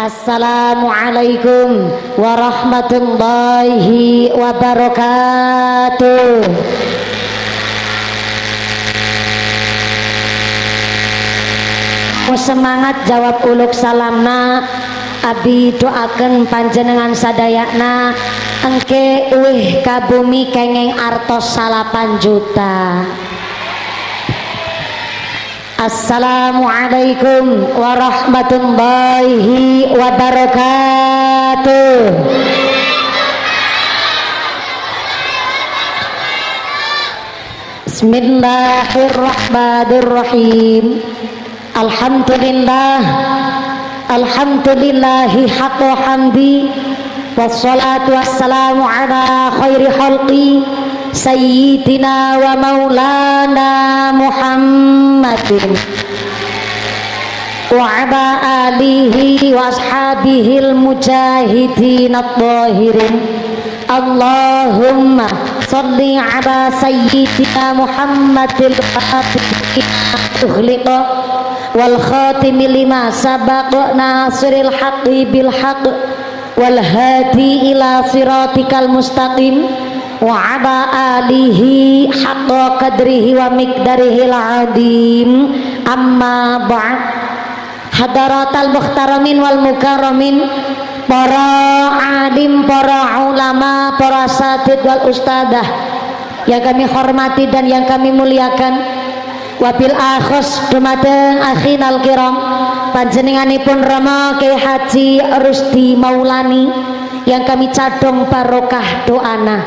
Assalamualaikum warahmatullahi wabarakatuh. Semangat jawab uluk salamna, abi doakan panjenengan sadayakna engke uih ka bumi kenging artos 8 juta. Assalamualaikum warahmatullahi wabarakatuh. Bismillahirrahmanirrahim. Alhamdulillah, alhamdulillahi haqqa hamdi, wassalatu wassalamu ala khairi khalqi sayyidina wa maulana Muhammadin wa ala alihi wa ashabihil mujahidin at-tahirin. Allahumma salli ala sayyidina Muhammadil fatihil wal khatimi lima sabaq nasiril haqqi bil haqq wal hadi ila siratikal mustaqim wa ala alihi haqqa qadrihi wa miqdarihil adim. Amma ba'd. Hadaratal muhtaramin wal mukarramin, para alim, para ulama, para asatid wal ustadzah yang kami hormati dan yang kami muliakan. Wabil akhos dumateng akhinal kiram panjenenganipun Rama Kyai Haji Rusdi Maulani yang kami cadong barokah doana.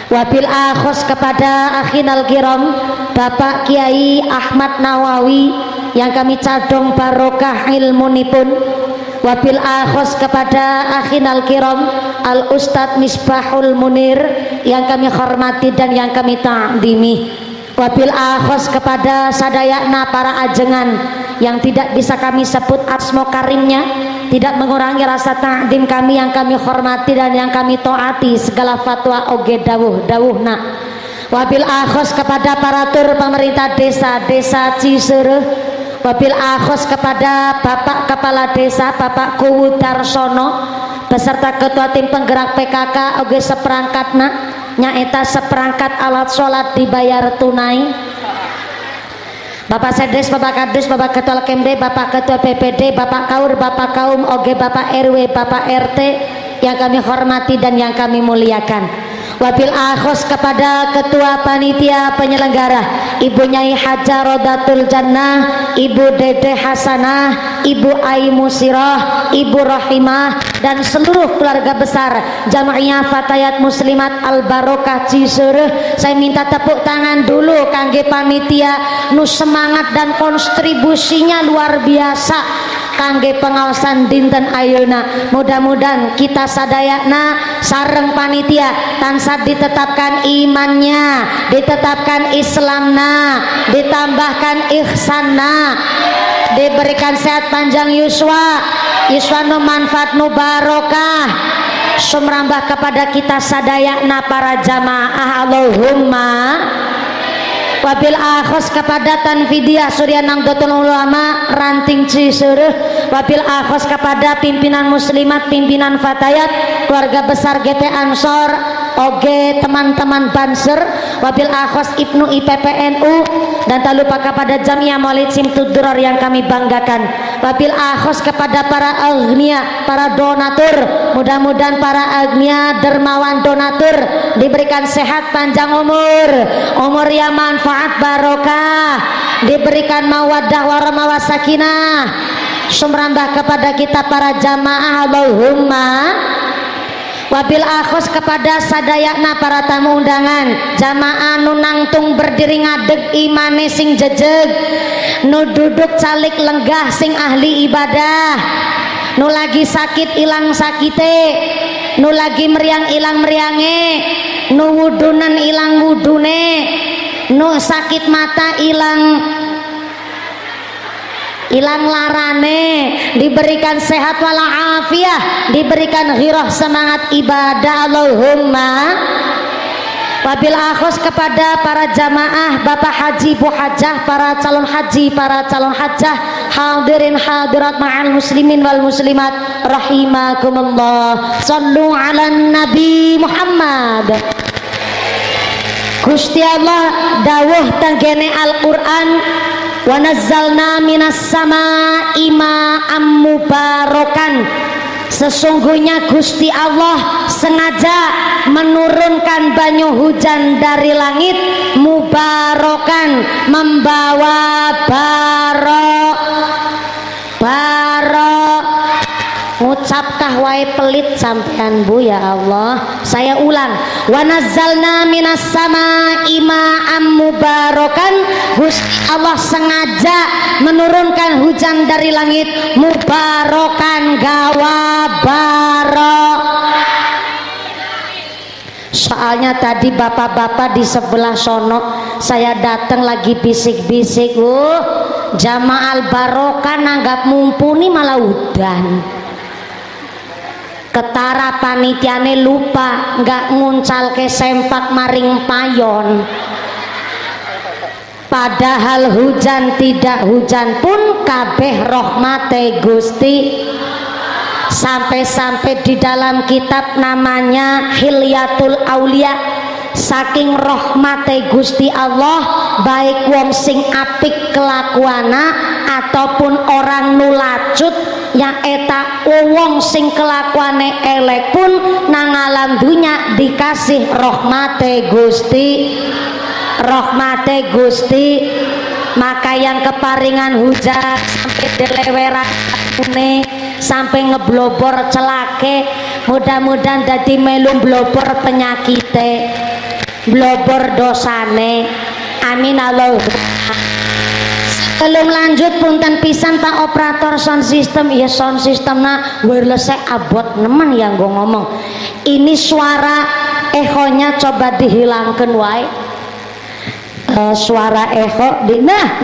Wabil akhos kepada akhinal kiram Bapak Kiai Ahmad Nawawi yang kami cadong barokah ilmunipun. Wabil akhos kepada akhinal kiram Al Ustadz Misbahul Munir yang kami hormati dan yang kami ta'dimi. Wabil akhos kepada sadayakna para ajengan yang tidak bisa kami sebut asmo karimnya, tidak mengurangi rasa ta'dim kami yang kami hormati dan yang kami taati segala fatwa oge dawuh-dawuhna. Wabil akhos kepada para tur pemerintah desa Ciseureum. Wabil akhos kepada Bapak Kepala Desa Bapak Kuwu Darsono beserta Ketua Tim Penggerak PKK oge seperangkatna nyaeta seperangkat alat sholat dibayar tunai. Bapak Sedes, Bapak Kadus, Bapak Ketua Kemde, Bapak Ketua PPD, Bapak Kaur, Bapak Kaum, oge Bapak RW, Bapak RT yang kami hormati dan yang kami muliakan. Wabil akhos kepada Ketua Panitia Penyelenggara Ibu Nyai Haja Rodatul Jannah, Ibu Dede Hasanah, Ibu Aimu Sirah, Ibu Rahimah dan seluruh keluarga besar Jamaiyah Fatayat Muslimat Al Barokah Ciseureum. Saya minta tepuk tangan dulu kangge panitia nu semangat dan kontribusinya luar biasa kangge pengawasan dinten ayeuna. Mudah-mudahan kita sadayana sareng panitia tansah ditetapkan imannya, ditetapkan Islamna, ditambahkan ihsanna, diberikan sehat panjang yuswa nu manfaat nu barokah sumrambah kepada kita sadayana para jamaah. Allahumma. Wabil akhos kepada Tanfidiyah Surya Nahdlatul Ulama Ranting Ciseureum. Wabil akhos kepada pimpinan muslimat, pimpinan fatayat, keluarga besar GT Ansor, oge teman-teman Banser. Wabil akhos Ibnu IPPNU dan tak lupa kepada Jamiah Maulid Simtud Duror yang kami banggakan. Wabil akhos kepada para agnia, para donatur, mudah-mudahan para agnia dermawan donatur diberikan sehat panjang umur yang manfaat barokah, diberikan mawaddah warahmah wasakinah sumrambah kepada kita para jamaah. Allahumma. Wabil akhos kepada sadayakna para tamu undangan jamaah nu nangtung berdiri ngadeg imane sing jejeg, nu duduk calik lenggah sing ahli ibadah, nu lagi sakit ilang sakite, nu lagi meriang ilang meriange, nu wudunan ilang wudune, nu sakit mata ilang larane, diberikan sehat walafiah, diberikan ghirah semangat ibadah. Allahumma. Wabil akhos kepada para jamaah, Bapak Haji, Bu Hajah, para calon haji, para calon hajah, hadirin hadirat ma'al muslimin wal muslimat rahimakumullah. Sallu ala Nabi Muhammad. Gusti Allah dawuh tenggene Al-Qur'an, wa nazzalna minas samaa'i ma'am mubarakan. Sesungguhnya Gusti Allah sengaja menurunkan banyu hujan dari langit mubarakan, membawa ngucapkah wae pelit sampean Bu ya Allah. Saya ulang, wa nazzalna minas samaa'i ma'am mubarakan. Gusti Allah sengaja menurunkan hujan dari langit mubarakan, gawa barok. Soalnya tadi bapak-bapak di sebelah sono saya datang lagi bisik-bisik, jamaah barokah nanggap mumpuni malah udan. Ketara panitiane lupa nggak nguncal ke sempak maring payon. Padahal hujan tidak hujan pun kabeh rahmate Gusti. Sampai-sampai di dalam kitab namanya Hilyatul Aulia, saking rahmate Gusti Allah, baik wong sing apik kelakuana ataupun orang nulacut yang eta wong sing kelakuane elek pun nang alam dunya dikasih rahmate Gusti. Rahmate Gusti. Maka yang keparingan hujan sampai deleweran sampai ngeblobor celake, mudah-mudahan dadi melu blobor penyakite, blobor dosane. Amin Allahumma. Belum lanjut punten pisan Pak operator sound system. Ya sound system na wireless abot nemen yang gue ngomong. Ini suara ehonya coba dihilangkan wae. Suara eho di nah.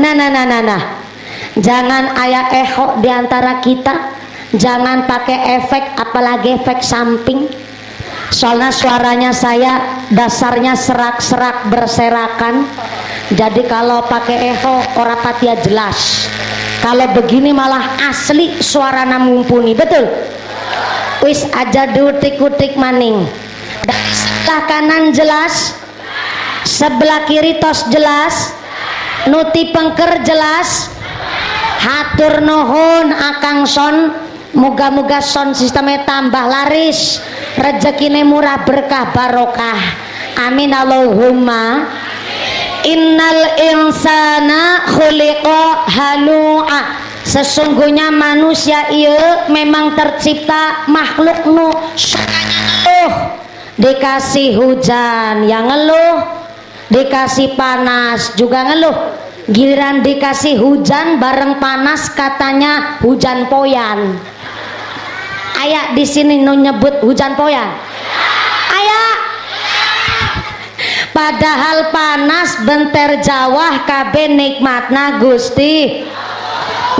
Jangan aya eho diantara kita. Jangan pakai efek, apalagi efek samping. Soalnya suaranya saya dasarnya serak-serak berserakan. Jadi kalau pakai echo ora patia jelas. Kalau begini malah asli suarana mumpuni, betul? Wis aja dutik-utik maning. Dari sebelah kanan jelas, sebelah kiri tos jelas, nuti pengker jelas. Hatur nuhun Akang Son, muga-muga sound sistemnya tambah laris, rezekine murah berkah barokah. Amin Allahumma. Innal insana khuliqa halu'a. Sesungguhnya manusia iya memang tercipta makhluk nu sukanya ngeluh. Dikasih hujan yang ngeluh, dikasih panas juga ngeluh. Giliran dikasih hujan bareng panas katanya hujan poyan. Ayak di sini nu nyebut hujan poyan. Ayak. Padahal panas benter jawah kabeh nikmatna Gusti.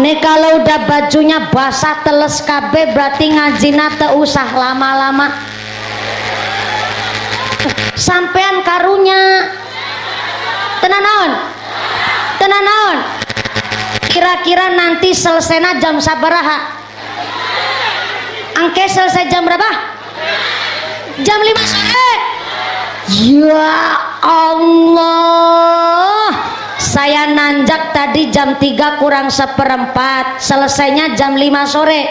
Nih kalau udah bajunya basah teles kabeh berarti ngajina teu usah lama-lama. Sampean karunya tenan naon? Tenan naon? Kira-kira nanti selesainya jam sabaraha? Angke selesai jam berapa? Jam 5 sore. Ya Allah, saya nanjak tadi jam 3 kurang seperempat, selesainya jam 5 sore.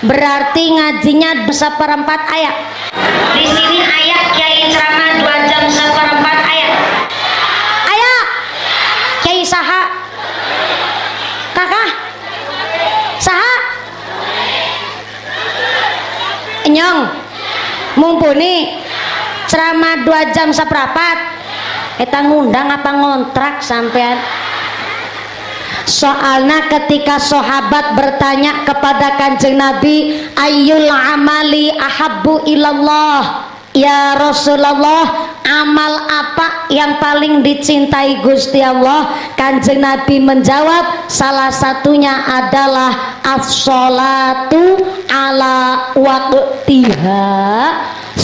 Berarti ngajinya seperempat ayat. Di sini ayat Kiai ceramah 2 jam seperempat ayat. Ayat Kiai saha? Kakak? Saha? Nyong mumpuni ceramah 2 jam seperempat. Eta ngundang apa ngontrak sampean? Soalnya ketika sahabat bertanya kepada Kanjeng Nabi, ayyul amali ahabbu ilallah, ya Rasulullah, amal apa yang paling dicintai Gusti Allah? Kanjeng Nabi menjawab, salah satunya adalah as-sholatu ala waqtiha,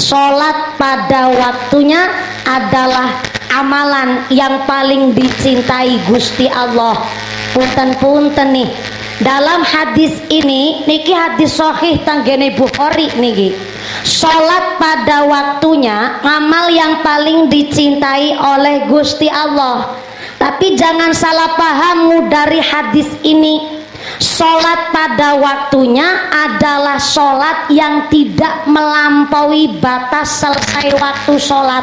sholat pada waktunya adalah amalan yang paling dicintai Gusti Allah. Punten-punten nih, dalam hadis ini niki hadis sahih tanggene Bukhari niki, sholat pada waktunya amal yang paling dicintai oleh Gusti Allah. Tapi jangan salah paham dari hadis ini, sholat pada waktunya adalah sholat yang tidak melampaui batas selesai waktu sholat,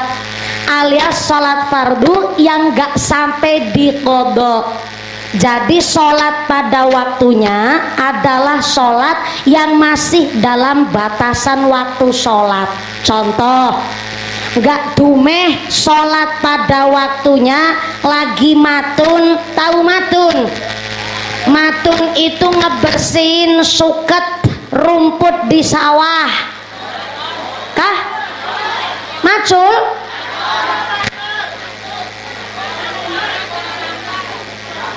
alias sholat fardu yang gak sampai diqodho. Jadi sholat pada waktunya adalah sholat yang masih dalam batasan waktu sholat. Contoh, gak dumeh sholat pada waktunya lagi matun. Tahu matun? Matun itu ngebersihin suket rumput di sawah. Kah? Macul?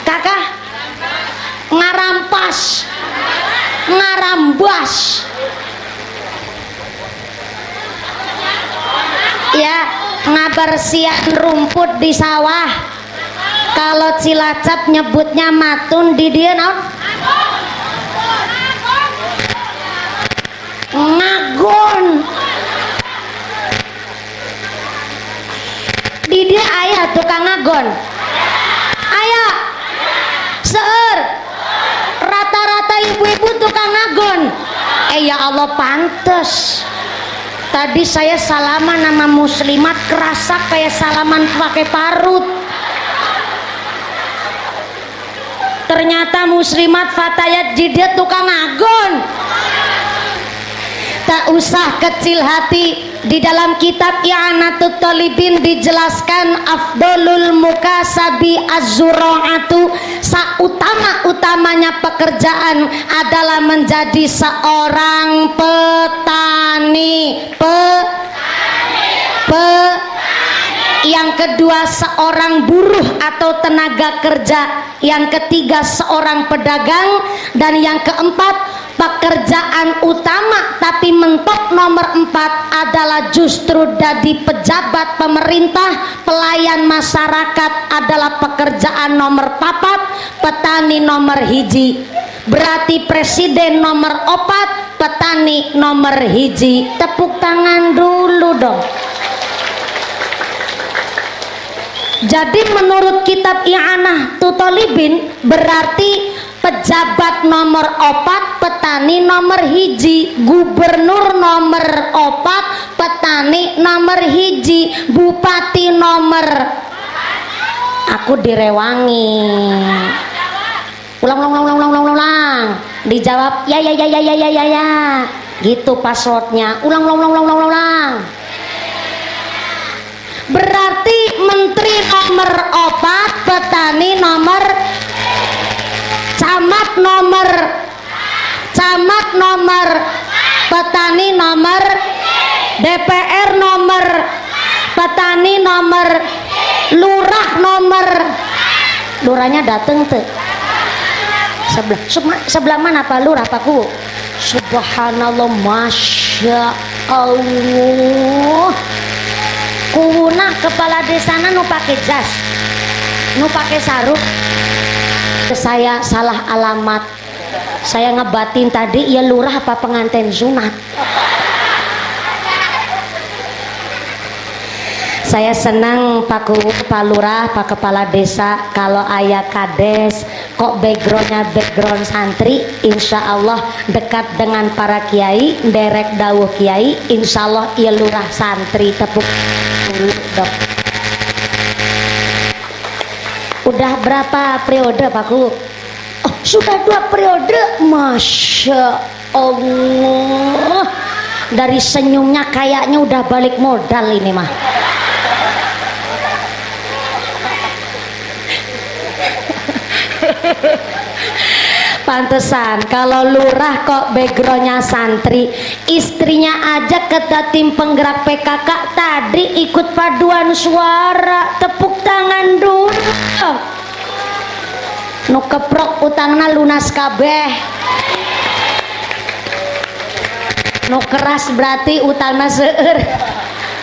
Kakak? Ngarampas, ngarambas, ya, ngabersihan rumput di sawah. Kalau Cilacap nyebutnya matun, di dia naon? Ngagon. Di dia ayah tukang ngagon. Ayah. Seur. Rata-rata ibu-ibu tukang ngagon. Ya Allah, pantes. Tadi saya salaman sama muslimat kerasa kayak salaman pakai parut. Ternyata muslimat fatayat jidat tukang ngagon. Tak usah kecil hati, di dalam kitab I'anatut Thalibin dijelaskan afdolul mukasabi az-zura'atu, sautama-utamanya pekerjaan adalah menjadi seorang petani. Yang kedua seorang buruh atau tenaga kerja, yang ketiga seorang pedagang, dan yang keempat pekerjaan utama tapi mentok nomor 4 adalah justru jadi pejabat pemerintah, pelayan masyarakat adalah pekerjaan nomor 4, petani nomor hiji. Berarti presiden nomor 4, petani nomor hiji. Tepuk tangan dulu dong. Jadi menurut kitab I'anatut Thalibin berarti pejabat nomor 4, petani nomor hiji, gubernur nomor 4, petani nomor hiji, bupati nomor. Aku direwangi. Ulang. Dijawab ya. Gitu passwordnya. Ulang. Berarti menteri nomor 4, petani nomor, camat nomor, petani nomor, DPR nomor, petani nomor, lurah nomor. Lurahnya dateng tuh. Sebelah mana Pak Lurah Pak Ku? Subhanallah, masya Allah. Kuwuna kepala desana nu pakai jas, nu pakai sarung. Saya salah alamat. Saya ngebatin tadi ya lurah apa pengantin sunat. Saya senang Pak Lurah, Pak Kepala Desa, kalau ayah kades kok backgroundnya background santri, insya Allah dekat dengan para kiai, derek dawuh kiai, insya Allah ia lurah santri. Tepuk dulu dok. Udah berapa periode Pak Ku? Oh, sudah 2 periode, masya Allah. Dari senyumnya kayaknya udah balik modal ini mah. Pantesan kalau lurah kok backgroundnya santri, istrinya aja ketua tim penggerak PKK tadi ikut paduan suara. Tepuk tangan dulu. Nu keprok utangna lunas kabeh. Nu keras berarti utama seueur.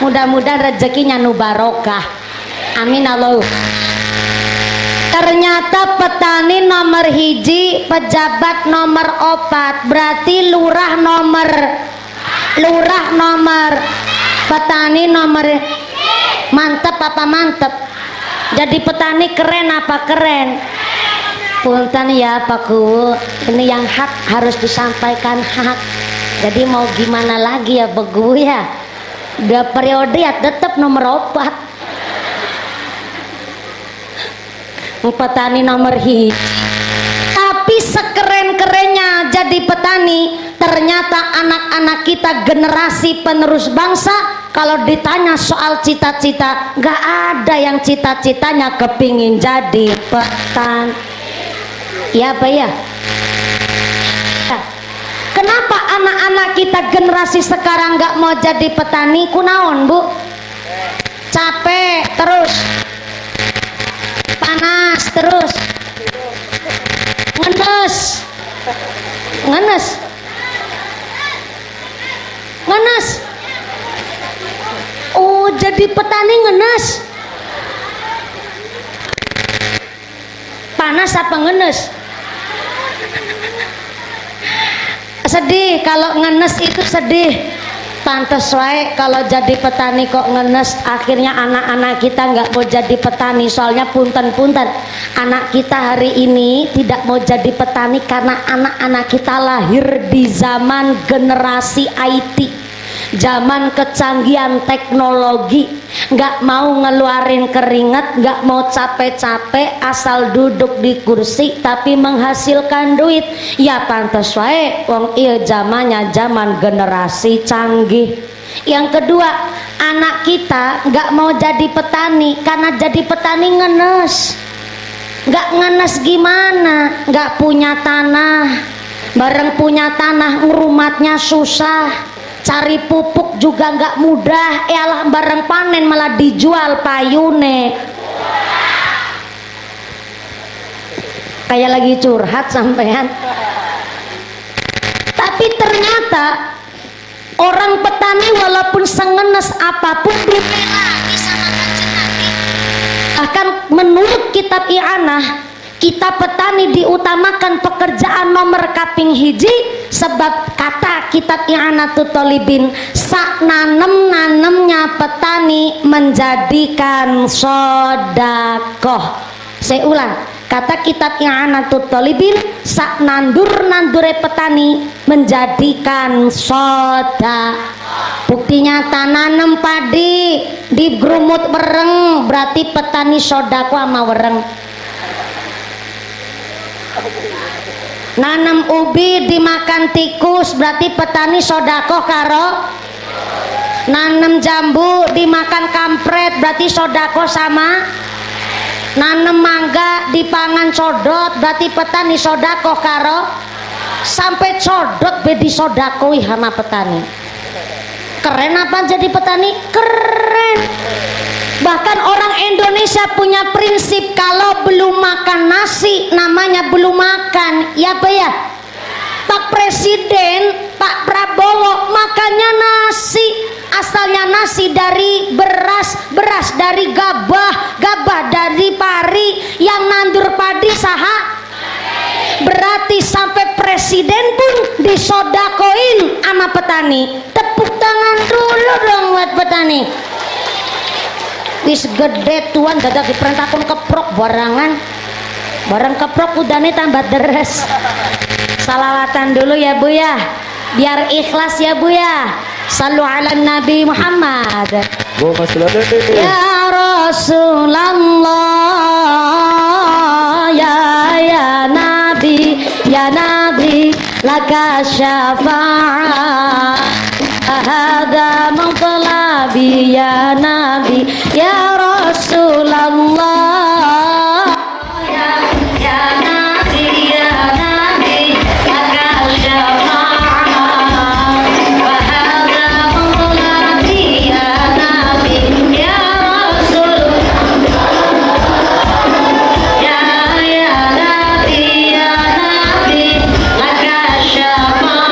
Mudah-mudahan rezekinya nu barokah. Amin Allah. Ternyata petani nomor hiji, pejabat nomor 4, berarti lurah nomor, petani nomor. Mantep apa mantep? Jadi petani keren apa keren? Punten ya Pak Ku, ini yang hak harus disampaikan hak. Jadi mau gimana lagi ya Begu ya? Udah periode ya tetap nomor 4. Petani nomor hiji. Tapi sekeren-kerennya jadi petani, ternyata anak-anak kita generasi penerus bangsa, kalau ditanya soal cita-cita, gak ada yang cita-citanya kepingin jadi petani. Ya apa ya? Kenapa anak-anak kita generasi sekarang gak mau jadi petani? Kunaon Bu? Capek terus, panas terus, ngenes. Oh, jadi petani ngenes. Panas apa ngenes? Sedih kalau ngenes itu sedih. Pantes wae kalau jadi petani kok ngenes. Akhirnya anak-anak kita nggak mau jadi petani. Soalnya punten-punten, anak kita hari ini tidak mau jadi petani karena anak-anak kita lahir di zaman generasi IT, zaman kecanggihan teknologi. Nggak mau ngeluarin keringat, nggak mau capek-capek, asal duduk di kursi tapi menghasilkan duit. Ya pantes wae wong ieu zamannya zaman generasi canggih. Yang kedua, anak kita nggak mau jadi petani karena jadi petani ngenes. Nggak ngenes gimana? Nggak punya tanah, bareng punya tanah ngurumatnya susah, cari pupuk juga nggak mudah. Elah bareng panen malah dijual payune. Kayak lagi curhat sampean. Tapi ternyata orang petani walaupun sengenes apapun dibela bisa makan jenaki. Bahkan menurut kitab I'anah, kita petani diutamakan pekerjaan nomor kaping hiji, sebab kata kitab I'anatul Thalibin, sak nanemnya petani menjadikan sodakoh. Saya ulang, kata kitab I'anatul Thalibin, sak nandure petani menjadikan sodakoh. Buktinya tananem padi di grumut wereng, berarti petani sodakoh sama wereng. Nanam ubi dimakan tikus, berarti petani sodakoh karo. Nanam jambu dimakan kampret, berarti sodakoh sama. Nanam mangga dipangan codot, berarti petani sodakoh karo. Sampai codot bedi sodakoi sama petani. Keren apa jadi petani? Keren. Bahkan orang Indonesia punya prinsip, kalau belum makan nasi namanya belum makan. Ya apa ya? Pak Presiden, Pak Prabowo makannya nasi. Asalnya nasi dari beras dari gabah dari pari, yang nandur padi saha. Berarti sampai presiden pun disodakoin sama petani. Tepuk tangan dulu dong buat petani. Wis gede tuan dadak diperintahkan keprok barangan. Barang keprok udah nih tambah deres. Salawatan dulu ya Bu ya, biar ikhlas ya Bu ya. Sallu ala Nabi Muhammad. Ya Rasulullah, ya Nabi laka syafa'ah, hada maqlabi ya Nabi ya Rasulullah, ya Nabi laka syafa'ah, hada maqlabi ya Nabi ya Rasulullah, ya Nabi laka syafa'ah.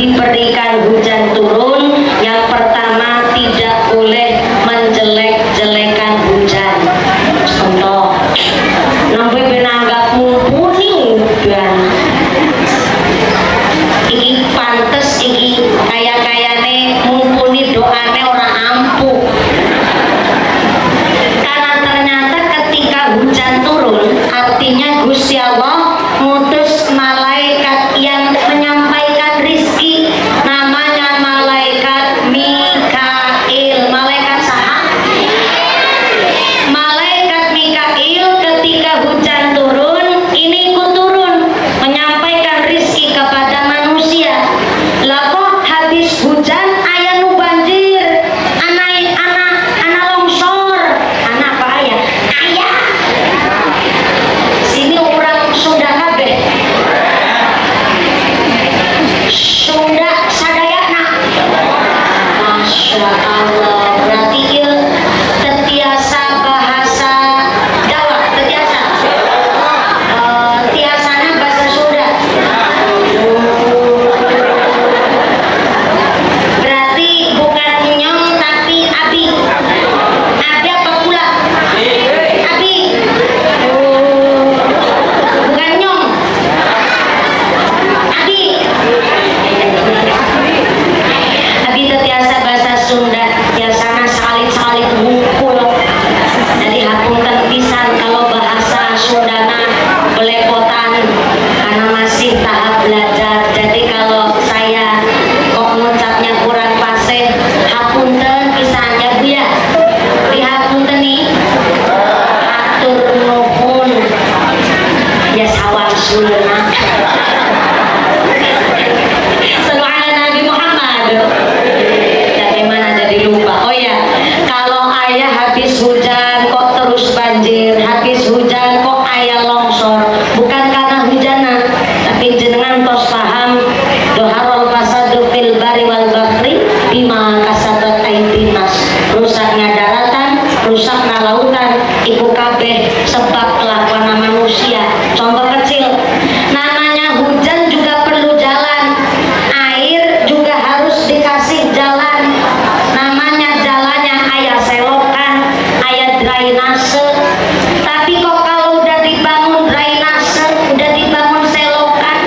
diberikan hujan turun, yang pertama tidak boleh menjelek-jelekan hujan. Contoh, nampai penanggap mumpuni udan. Iki pantes iki kaya-kayane mumpuni doane orang ampuh. Karena ternyata ketika hujan turun, artinya Gusti Allah ngutus malaikat yang menyampaikan rizki, namanya malaikat Mikail. Malaikat saha? Malaikat Mikail ketika hujan turun, ini ikut turun menyampaikan rizki kepada manusia. Lah kok habis hujan aya nu banjir, ana longsor, ana apa aya? Aya. Sini orang Sunda kabeh. Sunda sadayana. Masya Allah, berarti ieu tetiasa bahasa Jawa, tetiasa. Tiasana bahasa Sunda. Berarti bukan nyong tapi abi. Abi apa pula? Abi. Bukan nyong. Abi. Abi tetiasa bahasa Sunda. Tiasana salit-salit hungkul. Jadi hapunten pisan kalau bahasa Sundana belepotan karena masih tahap belajar. Jadi kalau saya kok ngucapnya kurang fasih, hapunten pisan ya Bu ya. Dihapunten nih. Atur nuhun. Ya sawang sunnah. Sallu ala Nabi Muhammad. Bagaimana jadi lupa? Oh ya, kalau ayah habis hujan kok terus banjir, habis hujan kok ayah longsor, bukan karena hujanan, tapi jenengan tos paham doharul fasadu fil bari wal bahri bima kasabat aydin nas. Rusaknya daratan, rusaknya lautan, iku kabeh sebab kelakuan manusia. Contoh kecil, namanya hujan juga perlu jalan, air juga harus dikasih jalan. Namanya jalannya ayah selokan, ayah drainase. Tapi kok kalau udah dibangun drainase, udah dibangun selokan,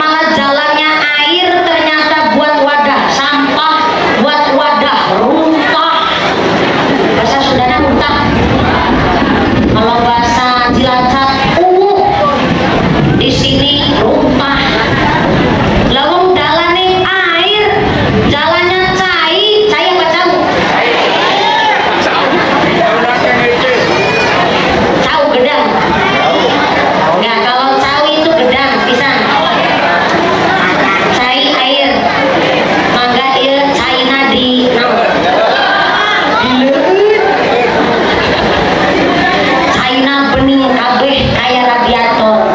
malah jalannya air ternyata buat wadah sampah, buat wadah runtah. Bahasa Sundana runtah. Kalau bahasa Cilacap, di sini runtah. Lawang dalane air, jalannya cai apa cau? Cau gedang. Enggak, kalau cau itu gedang pisan. Cai air. Mangga ieu caina di caina bening kabeh kaya radiator.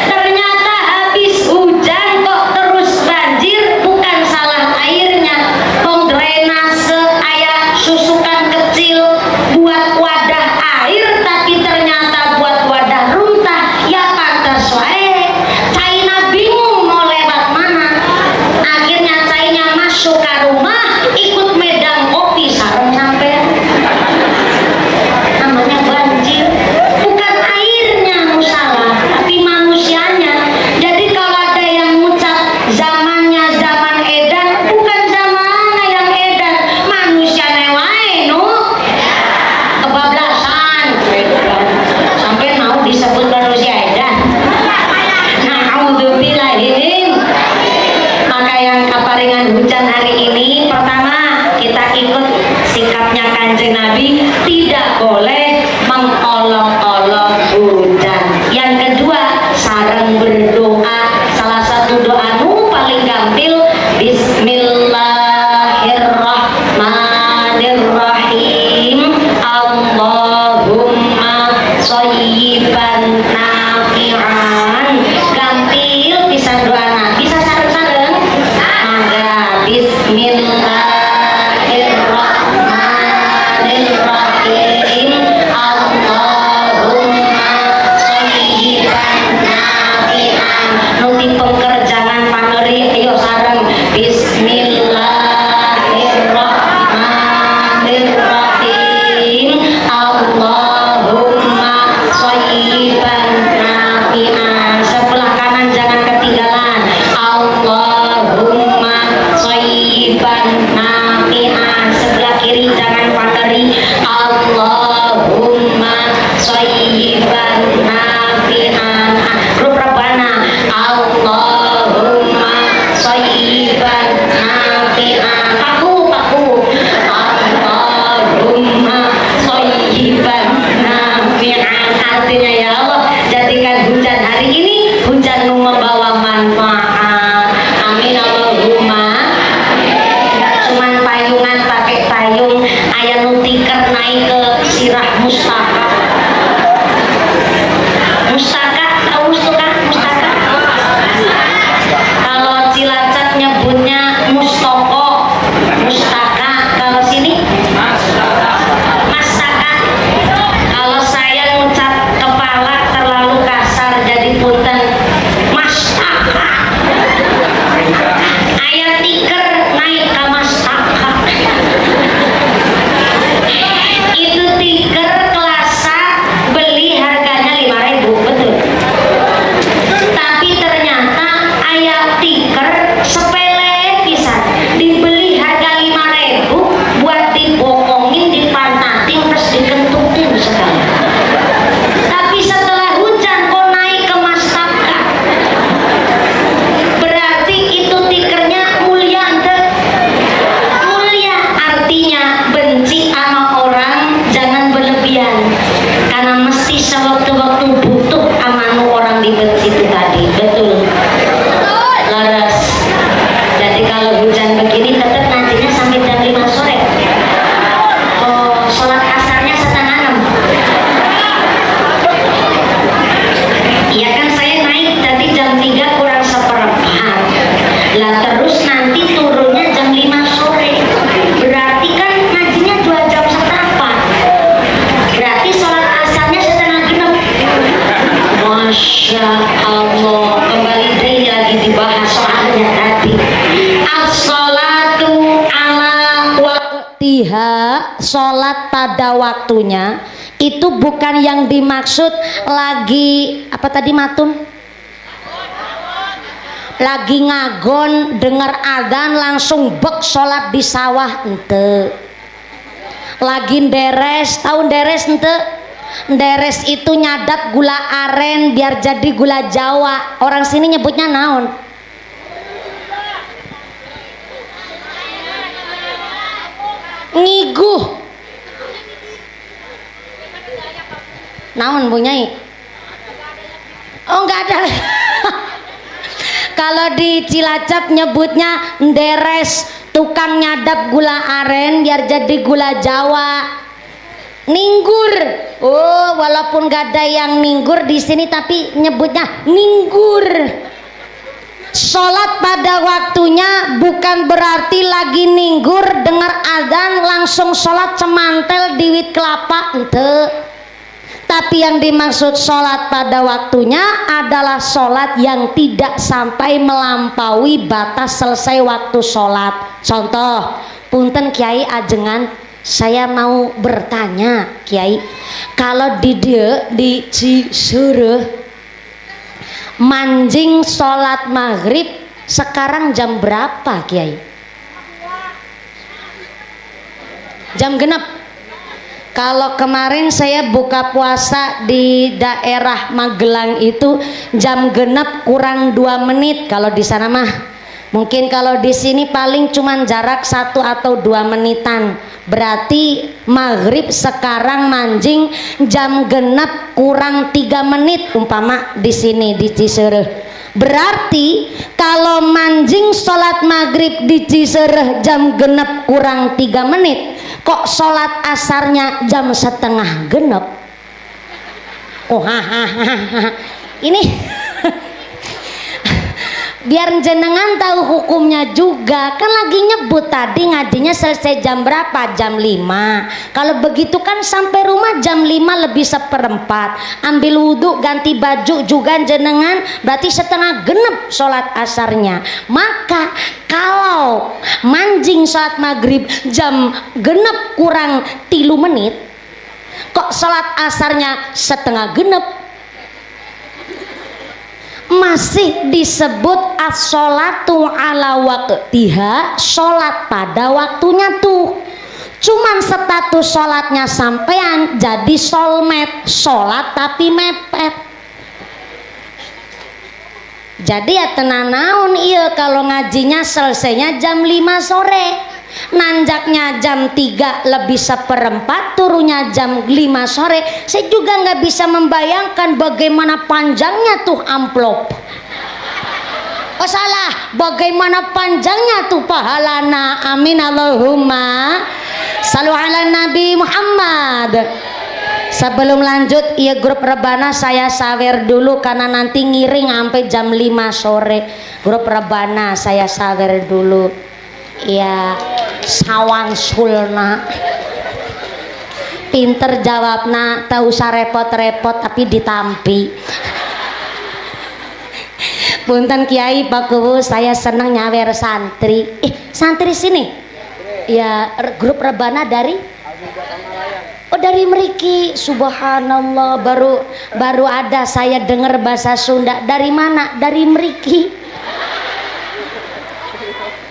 Ternyata habis hujan kok terus banjir, bukan salah airnya. Wong drainase aya susukan kecil buat wadah air, tapi ternyata buat wadah runtah. Ya pantas wae. Caina bingung mau lewat mana. Akhirnya Caina masuk ke rumah, ikut medang kopi sareng sampean. Namanya banjir, bukan airnya musalah, tapi manusianya. Jadi kalau ada yang ngucap zamannya zaman edan, bukan zamannya yang edan, manusianya wae no kebablasan. Sampai mau disebut manusia edan. Na'udzubillahim. Maka yang kaparingan hujan hari ini, pertama kita ikut sikapnya Kanjeng Nabi, tidak boleh mengolok-olok hujan. Yang kedua, sareng berdoa. Salah satu doa nu paling gampil, Bismillahirrahmanirrahim. Allahumma shayyiban nafi'an. Gampil bisa doana, bisa sareng-sareng. Mangga Bismillahirrahmanirrahim. sholat pada waktunya itu bukan yang dimaksud lagi apa tadi Matun? Lagi ngagon dengar adzan langsung bek sholat di sawah ente. Lagi nderes, tahu nderes ente? Nderes itu nyadap gula aren biar jadi gula Jawa. Orang sini nyebutnya naon? Ngiguh. Naon Bu Nyai? Oh enggak ada. Kalau di Cilacap nyebutnya nderes, tukang nyadap gula aren biar jadi gula Jawa. Ninggur. Oh, walaupun gak ada yang ninggur di sini tapi nyebutnya ninggur. Sholat pada waktunya bukan berarti lagi ninggur dengar adzan langsung sholat cemantel di wit kelapa ente. Tapi yang dimaksud sholat pada waktunya adalah sholat yang tidak sampai melampaui batas selesai waktu sholat. Contoh, punten Kiai ajengan, saya mau bertanya Kiai, kalau di dia di Cisureuh manjing sholat maghrib sekarang jam berapa Kiai? Jam genep. Kalau kemarin saya buka puasa di daerah Magelang itu jam genep kurang 2 menit kalau di sana mah. Mungkin kalau di sini paling cuman jarak 1 atau 2 menitan. Berarti maghrib sekarang manjing jam genep kurang 3 menit umpama di sini di Cisereh. Berarti kalau manjing sholat maghrib di Cisereh jam genep kurang 3 menit, kok sholat asarnya jam setengah genep? Oh ini biar jenengan tahu hukumnya juga, kan lagi nyebut tadi ngajinya selesai jam berapa? Jam 5. Kalau begitu kan sampai rumah jam 5 lebih 1/4, ambil wudhu ganti baju juga jenengan, berarti setengah genep sholat asarnya. Maka kalau manjing sholat maghrib jam genep kurang 3 menit, kok sholat asarnya setengah genep, masih disebut as-sholatu ala waqtiha, sholat pada waktunya tuh. Cuman status sholatnya sampean jadi solmet, sholat tapi mepet. Jadi ya tenanaun iya kalau ngajinya selesainya jam 5 sore, nanjaknya jam 3 lebih 1/4, turunnya jam 5 sore. Saya juga nggak bisa membayangkan bagaimana panjangnya tuh amplop. Oh salah, bagaimana panjangnya tuh pahalana. Amin Allahumma shallu ala Nabi Muhammad. Sebelum lanjut, iya grup rebana saya sawer dulu karena nanti ngiring sampai jam 5 sore. Grup rebana saya sawer dulu. Ya sawang sulna pinter jawabna, tak usah repot-repot tapi ditampi. Punten Kiai Pak Kuwu, saya seneng nyawer santri. Santri sini ya, grup rebana dari oh dari Meriki. Subhanallah, baru ada saya dengar bahasa Sunda. Dari mana? Dari Meriki.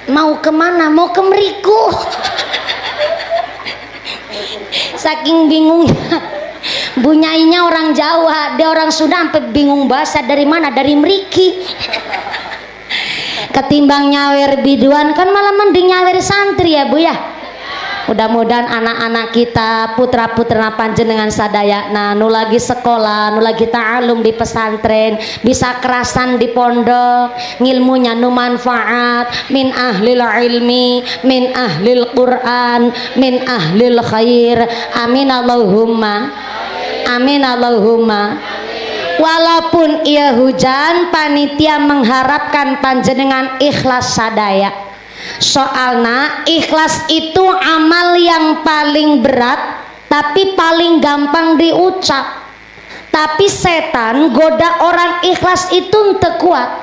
Mau kemana? Mau ke Meriku. Saking bingungnya, bunyainya orang Jawa, dia orang Sunda sampai bingung bahasa dari mana, dari Meriki. Ketimbang nyawer biduan kan malah mending nyawer santri ya Bu ya. Mudah-mudahan anak-anak kita, putra-putra panjenengan sadayana nu lagi sekolah, nu lagi ta'alum di pesantren, bisa kerasan di pondok, ngilmunya nu manfaat, min ahlil ilmi, min ahlil Quran, min ahlil khair. Amin Allahumma. Amin Allahumma. Walaupun ia hujan, panitia mengharapkan panjenengan ikhlas sadaya. Soalnya ikhlas itu amal yang paling berat tapi paling gampang diucap. Tapi setan goda orang ikhlas itu ente kuat.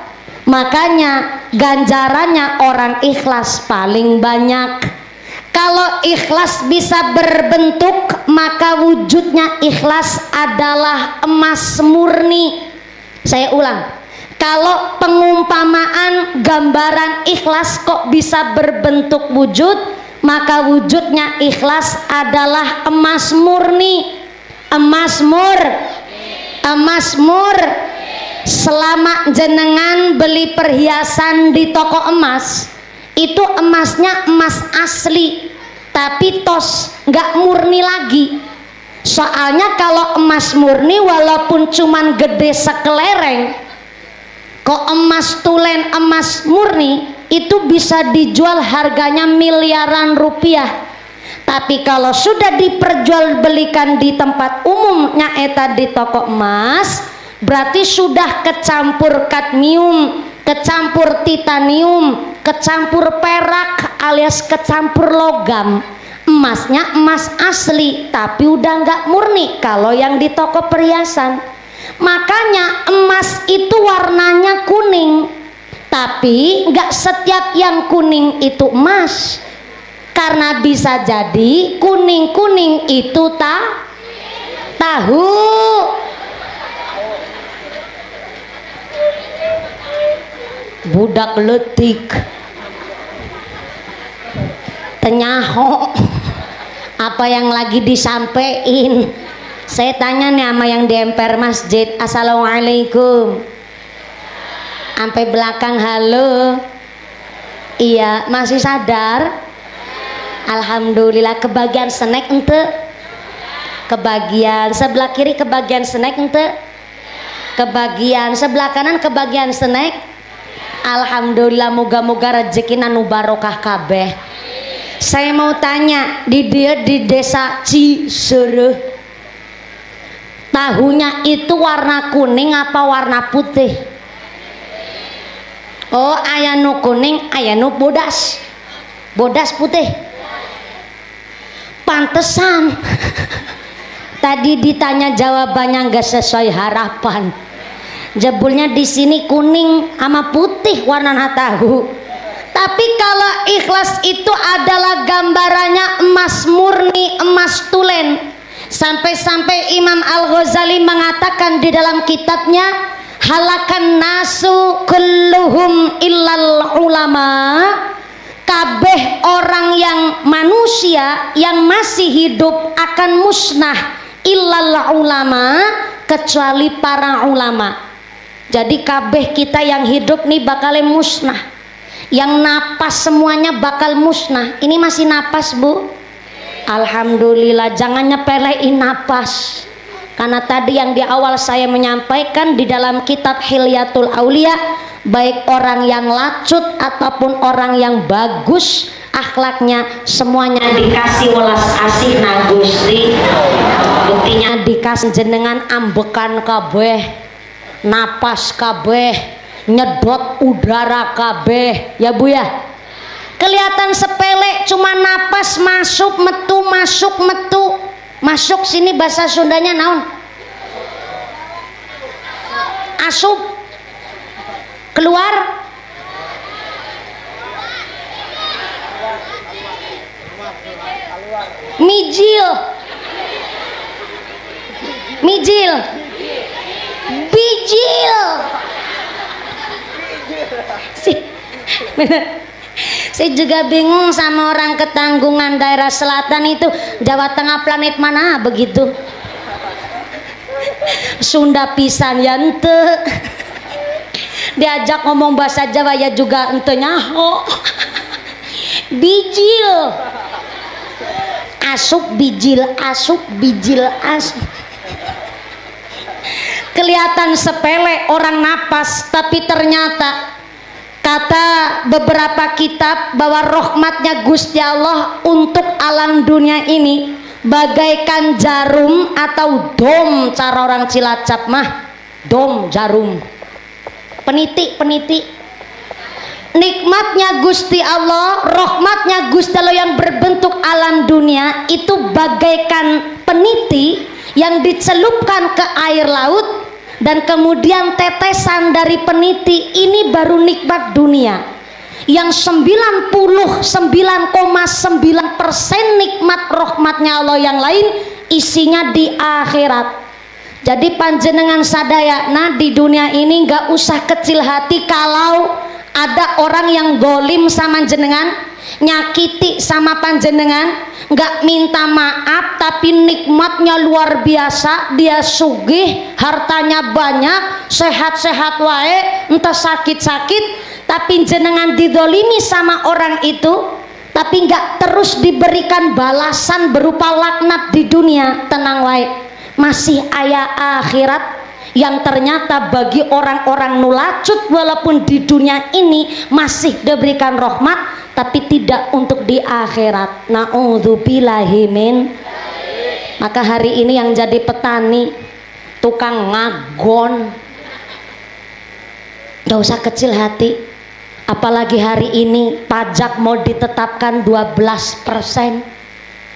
Makanya ganjarannya orang ikhlas paling banyak. Kalau ikhlas bisa berbentuk, maka wujudnya ikhlas adalah emas murni. Saya ulang, kalau pengumpamaan gambaran ikhlas kok bisa berbentuk wujud, maka wujudnya ikhlas adalah emas murni. Emas mur. Selama jenengan beli perhiasan di toko emas, itu emasnya emas asli, tapi tos nggak murni lagi. Soalnya kalau emas murni walaupun cuman gede sekelereng, kok emas tulen, emas murni itu bisa dijual harganya miliaran rupiah. Tapi kalau sudah diperjualbelikan di tempat umumnya eta di toko emas, berarti sudah kecampur kadmium, kecampur titanium, kecampur perak alias kecampur logam. Emasnya emas asli tapi udah nggak murni kalau yang di toko perhiasan. Makanya emas itu warnanya kuning, tapi nggak setiap yang kuning itu emas, karena bisa jadi kuning-kuning itu tahu. Budak letik tenyaho apa yang lagi disampaikan. Saya tanya nih sama yang di emper masjid, assalamualaikum, sampai belakang halo. Iya, masih sadar? Alhamdulillah. Kebagian snack ente? Kebagian sebelah kiri, kebagian snack ente? Kebagian sebelah kanan, kebagian snack? Alhamdulillah, moga-moga rezeki nanu barokah kabeh. Saya mau tanya, di desa Cisereh, tahunya itu warna kuning apa warna putih? Oh, aya nu kuning, aya nu bodas putih. Pantesan tadi ditanya jawabannya nggak sesuai harapan. Jebulnya di sini kuning sama putih warna tahu. Tapi kalau ikhlas itu adalah gambarannya emas murni, emas tulen. Sampai-sampai Imam Al-Ghazali mengatakan di dalam kitabnya, halakan nasu kulluhum illal ulama. Kabeh orang yang manusia yang masih hidup akan musnah illal ulama, kecuali para ulama. Jadi kabeh kita yang hidup nih bakal musnah, yang napas semuanya bakal musnah. Ini masih napas, Bu? Alhamdulillah. Jangan nyepelein napas, karena tadi yang di awal saya menyampaikan di dalam kitab Hilyatul Aulia, baik orang yang lacut ataupun orang yang bagus akhlaknya, semuanya dikasih welas asih na Gusti. Buktinya dikasih jenengan ambekan kabeh, napas kabeh, nyedot udara kabeh, ya Bu ya. Kelihatan sepele, cuma napas masuk metu, masuk metu. Masuk sini bahasa Sundanya naon? Asup. Keluar. Mijil. Mijil. Bijil. Saya juga bingung sama orang Ketanggungan daerah selatan itu, Jawa Tengah planet mana begitu. Sunda pisan ya ente. Diajak ngomong bahasa Jawa ya juga ente nyaho. Bijil. Asup bijil, asup bijil, asup. Kelihatan sepele orang napas, tapi ternyata kata beberapa kitab bahwa rahmatnya Gusti Allah untuk alam dunia ini bagaikan jarum atau dom, cara orang Cilacap mah dom, jarum, peniti. Nikmatnya Gusti Allah, rahmatnya Gusti Allah yang berbentuk alam dunia itu bagaikan peniti yang dicelupkan ke air laut, dan kemudian tetesan dari peniti ini baru nikmat dunia. yang 99,9% nikmat rahmatnya Allah yang lain isinya di akhirat. Jadi panjenengan sadaya, nah di dunia ini nggak usah kecil hati kalau ada orang yang dolim sama jenengan, nyakiti sama panjenengan, nggak minta maaf tapi nikmatnya luar biasa, dia sugih, hartanya banyak, sehat-sehat wae, entah sakit-sakit, tapi jenengan didolimi sama orang itu, tapi nggak terus diberikan balasan berupa laknat di dunia, tenang wae, masih aya akhirat yang ternyata bagi orang-orang nulacut walaupun di dunia ini masih diberikan rahmat tapi tidak untuk di akhirat. Na'udzubillahi min. Maka hari ini yang jadi petani, tukang ngagon, gak usah kecil hati, apalagi hari ini pajak mau ditetapkan 12%.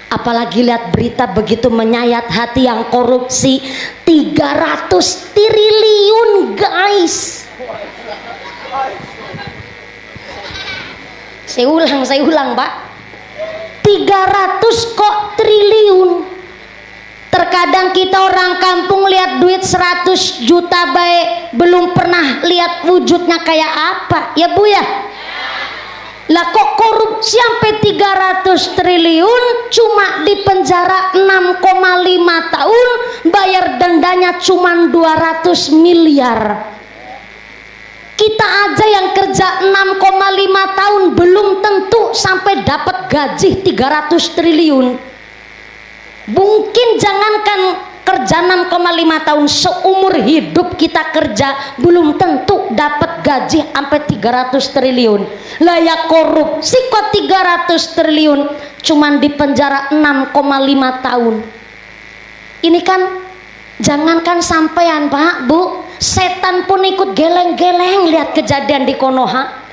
Apalagi lihat berita begitu menyayat hati yang korupsi 300 triliun guys. Saya ulang Pak, 300 kok triliun. Terkadang kita orang kampung lihat duit 100 juta baik belum pernah lihat wujudnya kayak apa ya Bu ya. Lah kok korupsi sampai 300 triliun, cuma di penjara 6,5 tahun, bayar dendanya cuma 200 miliar. Kita aja yang kerja 6,5 tahun belum tentu sampai dapat gaji 300 triliun. Mungkin jangankan kerja 6,5 tahun, seumur hidup kita kerja belum tentu dapat gaji sampai 300 triliun. Lah ya korupsi kok 300 triliun cuman di penjara 6,5 tahun. Ini kan jangankan sampean Pak Bu, setan pun ikut geleng-geleng lihat kejadian di Konoha.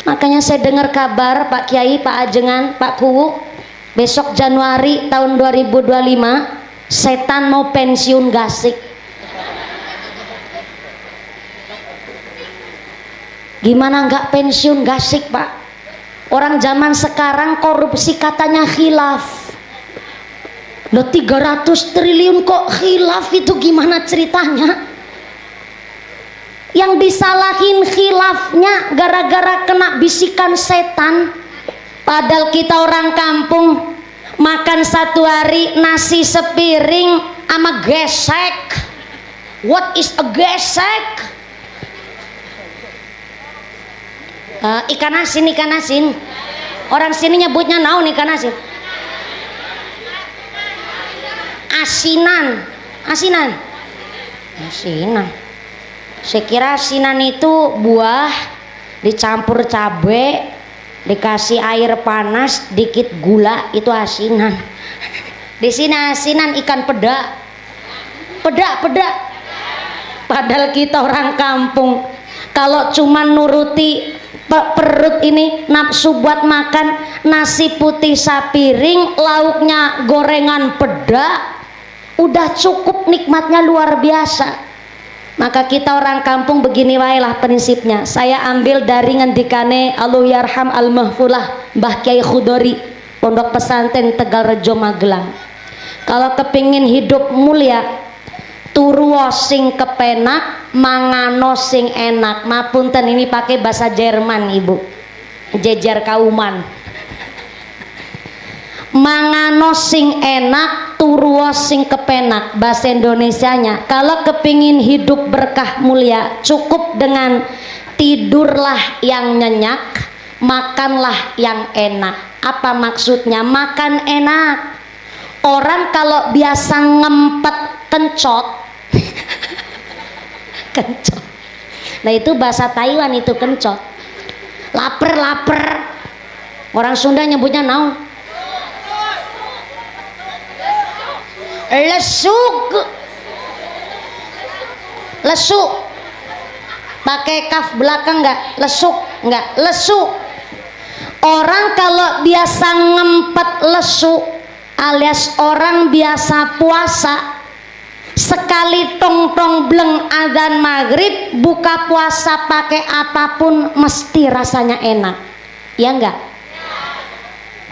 Makanya saya dengar kabar Pak Kiai, Pak Ajengan, Pak Kuwu, besok Januari tahun 2025 setan mau pensiun gasik. Gimana nggak pensiun gasik Pak? Orang zaman sekarang korupsi katanya khilaf. Loh 300 triliun kok khilaf, itu gimana ceritanya? Yang disalahin khilafnya gara-gara kena bisikan setan. Padahal kita orang kampung makan satu hari nasi sepiring sama gesek. What is a gesek? Ikan asin. Orang sini nyebutnya naon ikan asin? Asinan. Saya kira asinan itu buah dicampur cabai, dikasih air panas, dikit gula, itu asinan. Di sini asinan ikan peda. Padahal kita orang kampung kalau cuma nuruti perut ini nafsu buat makan nasi putih sapiring, lauknya gorengan peda, udah cukup nikmatnya luar biasa. Maka kita orang kampung begini waelah prinsipnya. Saya ambil dari ngendikane Allahyarham al-mahfulah Mbah Kiai Khudori, Pondok Pesantren Tegalrejo Magelang. Kalau kepingin hidup mulia, turu sing kepenak, mangano sing enak. Mapunten ini pakai bahasa Jerman Ibu, jejer kauman. Mangano sing enak, turu sing kepenak. Bahasa Indonesianya, kalau kepingin hidup berkah mulia, cukup dengan tidurlah yang nyenyak, makanlah yang enak. Apa maksudnya makan enak? Orang kalau biasa ngempet kencot kencot, nah itu bahasa Taiwan itu kencot. Laper. Orang Sunda nyebutnya naon? Lesuk. Pakai kaf belakang nggak? Lesuk nggak? Lesuk. Orang kalau biasa ngempet lesu alias orang biasa puasa, sekali tong-tong bleng adzan maghrib buka puasa pakai apapun mesti rasanya enak, ya enggak?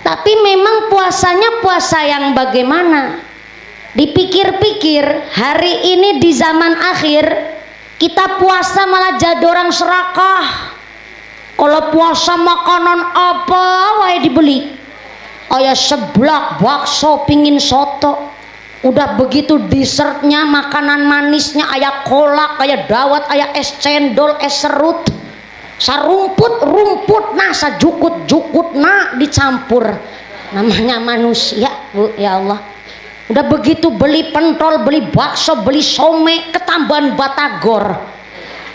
Tapi memang puasanya puasa yang bagaimana? Dipikir-pikir hari ini di zaman akhir kita puasa malah jadi orang serakah. Kalau puasa makanan apa wae dibeli, ayah seblak, bakso, pingin soto. Udah begitu dessertnya, makanan manisnya, ayah kolak, ayah dawat, ayah es cendol, es serut, sarumput nah, sajukut nah dicampur. Namanya manusia, Bu, ya Allah. Udah begitu beli pentol, beli bakso, beli some, ketambahan batagor,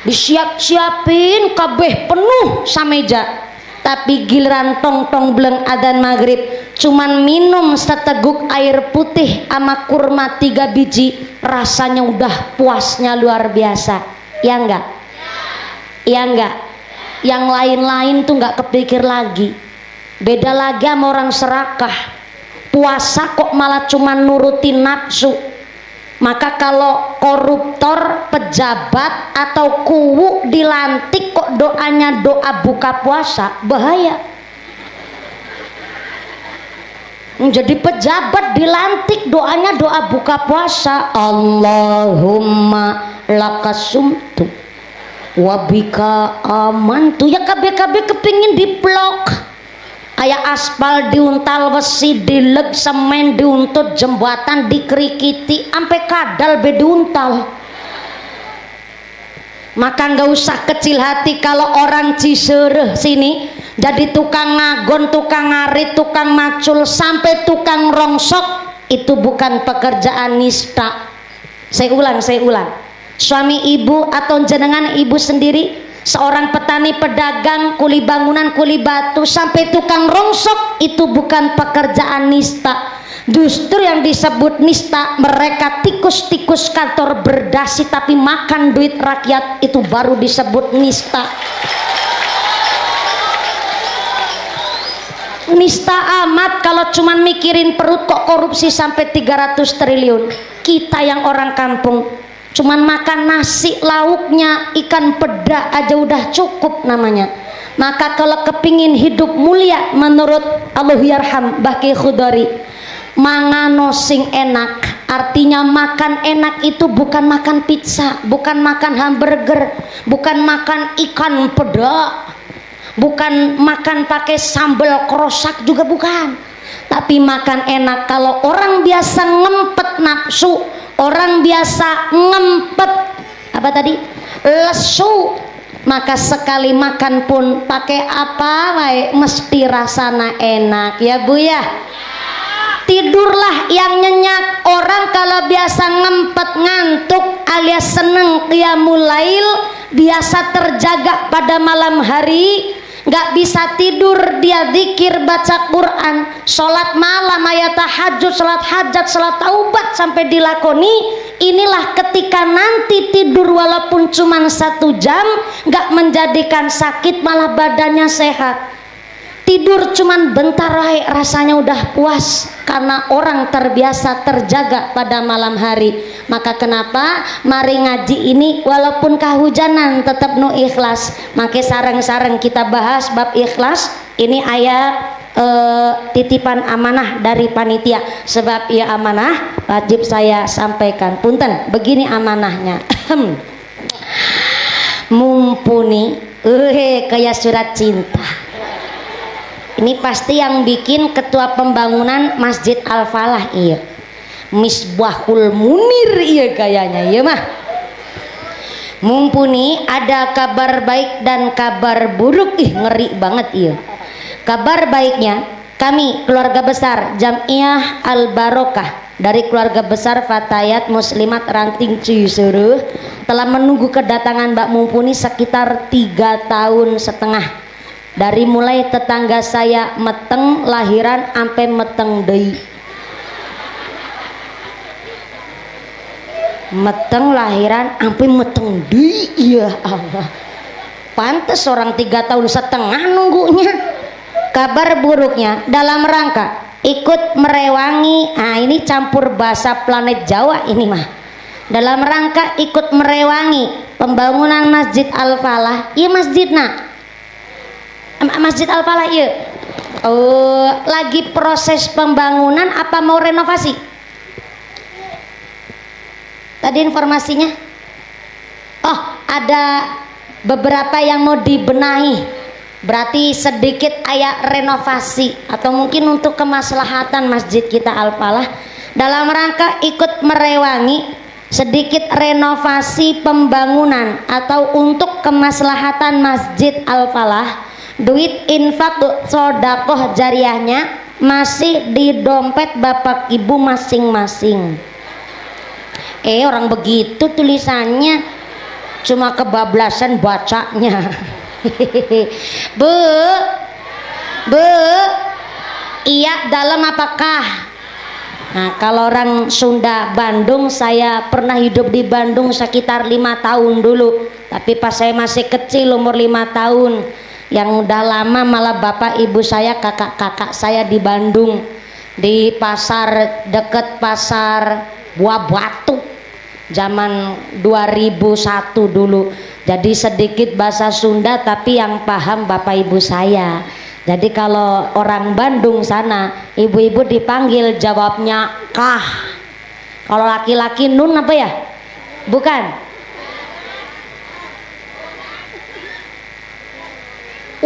disiap-siapin kabeh penuh sameja. Tapi giliran tong-tong bleng adzan maghrib cuman minum seteguk air putih sama kurma 3 biji, rasanya udah puasnya luar biasa, ya enggak? Ya enggak? Yang lain-lain tuh enggak kepikir lagi. Beda lagi sama orang serakah, puasa kok malah cuman nurutin nafsu. Maka kalau koruptor, pejabat atau kuwu dilantik kok doanya doa buka puasa, bahaya. Jadi pejabat dilantik doanya doa buka puasa, Allahumma lakasumtu wabika amantu. Ya kabeh-kabeh kepingin diplok. Aya aspal diuntal, besi dileg, semen diuntut, jembatan dikerikiti, sampai kadal be diuntal. Maka nggak usah kecil hati kalau orang Cisereh sini jadi tukang ngagon, tukang ngarit, tukang macul, sampai tukang rongsok. Itu bukan pekerjaan nista. Saya ulang. Suami ibu atau jenengan ibu sendiri, seorang petani pedagang, kuli bangunan, kuli batu, sampai tukang rongsok, itu bukan pekerjaan nista. Justru yang disebut nista, mereka tikus-tikus kantor berdasi tapi makan duit rakyat, itu baru disebut nista. Nista amat kalau cuman mikirin perut kok korupsi sampai 300 triliun. Kita yang orang kampung cuman makan nasi, lauknya ikan peda aja udah cukup namanya. Maka kalau kepingin hidup mulia menurut Allahyarham Baki Khudari, mangano sing enak, artinya makan enak itu bukan makan pizza, bukan makan hamburger, bukan makan ikan peda, bukan makan pakai sambal krosak juga bukan. Tapi makan enak kalau orang biasa ngempet nafsu, orang biasa ngempet apa tadi, lesu, maka sekali makan pun pakai apa wae mesti rasana enak, ya Bu ya. Tidurlah yang nyenyak. Orang kalau biasa ngempet ngantuk alias seneng qiyamul lail, biasa terjaga pada malam hari, nggak bisa tidur, dia zikir, baca Quran, sholat malam, ayat tahajud, sholat hajat, sholat taubat sampai dilakoni. Inilah ketika nanti tidur walaupun cuma 1 jam nggak menjadikan sakit, malah badannya sehat. Tidur cuman bentar rasanya udah puas, karena orang terbiasa terjaga pada malam hari. Maka kenapa mari ngaji ini walaupun kehujanan tetap nu ikhlas. Maka sareng-sareng kita bahas bab ikhlas. Ini ayat titipan amanah dari panitia, sebab ia amanah wajib saya sampaikan. Punten, begini amanahnya. Mumpuni kayak surat cinta. Ini pasti yang bikin ketua pembangunan Masjid Al-Falah, iya Misbahul Munir, iya kayaknya, iya mah. Mumpuni ada kabar baik dan kabar buruk, ngeri banget, iya. Kabar baiknya, kami keluarga besar Jam'iyah Al-Barokah dari keluarga besar Fatayat Muslimat Ranting Cisereh telah menunggu kedatangan Mbak Mumpuni sekitar 3,5 tahun. Dari mulai tetangga saya meteng lahiran sampai meteng deui. Meteng lahiran sampai meteng deui, ya Allah. Pantes orang 3,5 tahun nunggunya. Kabar buruknya dalam rangka ikut merewangi, ini campur bahasa planet Jawa ini mah. dalam rangka ikut merewangi pembangunan Masjid Al-Falah. Iya masjidna Masjid Al-Falah iya. Oh, lagi proses pembangunan apa mau renovasi? Tadi informasinya, oh ada beberapa yang mau dibenahi, berarti sedikit ayat renovasi atau mungkin untuk kemaslahatan masjid kita Al-Falah dalam rangka ikut merewangi sedikit renovasi pembangunan atau untuk kemaslahatan Masjid Al-Falah. Duit infak sodakoh jariahnya masih di dompet bapak ibu masing-masing. Orang begitu tulisannya, cuma kebablasan bacanya. Bu, iya dalam apakah? Nah, kalau orang Sunda Bandung, saya pernah hidup di Bandung sekitar 5 tahun dulu, tapi pas saya masih kecil umur 5 tahun. Yang udah lama malah bapak ibu saya, kakak-kakak saya di Bandung, di pasar deket pasar Buah Batu zaman 2001 dulu. Jadi sedikit bahasa Sunda tapi yang paham bapak ibu saya. Jadi kalau orang Bandung sana ibu-ibu dipanggil jawabnya kah. Kalau laki-laki nun apa ya? Bukan,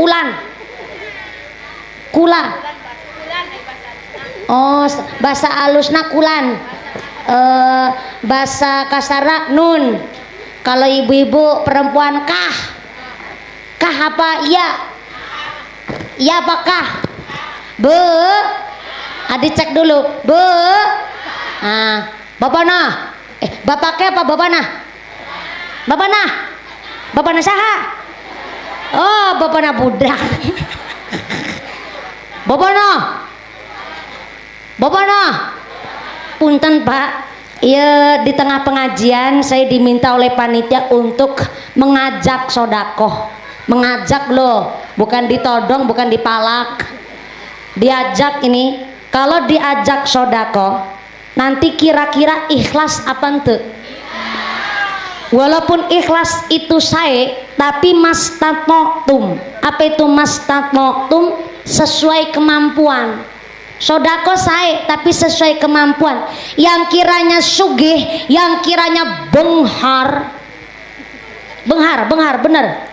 ulan, kula. Oh, bahasa alusna kulan. Bahasa kasara nun. Kalau ibu-ibu perempuan kah apa iya? Iya apakah? Bu, adik cek dulu. Bu, nah, bapak nah, bapaknya apa bapak nah? Bapak nah, bapak nah saha? Oh, bapak na budak. Bapak na. Punten Pak. Iya, di tengah pengajian saya diminta oleh panitia untuk mengajak sodakoh. Mengajak loh, bukan ditodong, bukan dipalak. Diajak ini. Kalau diajak sodakoh, nanti kira-kira ikhlas apa ente? Walaupun ikhlas itu saya, tapi mastatoktum. Apa itu mastatoktum? Sesuai kemampuan. Sodako saya, tapi sesuai kemampuan. Yang kiranya sugih, yang kiranya benghar, bener.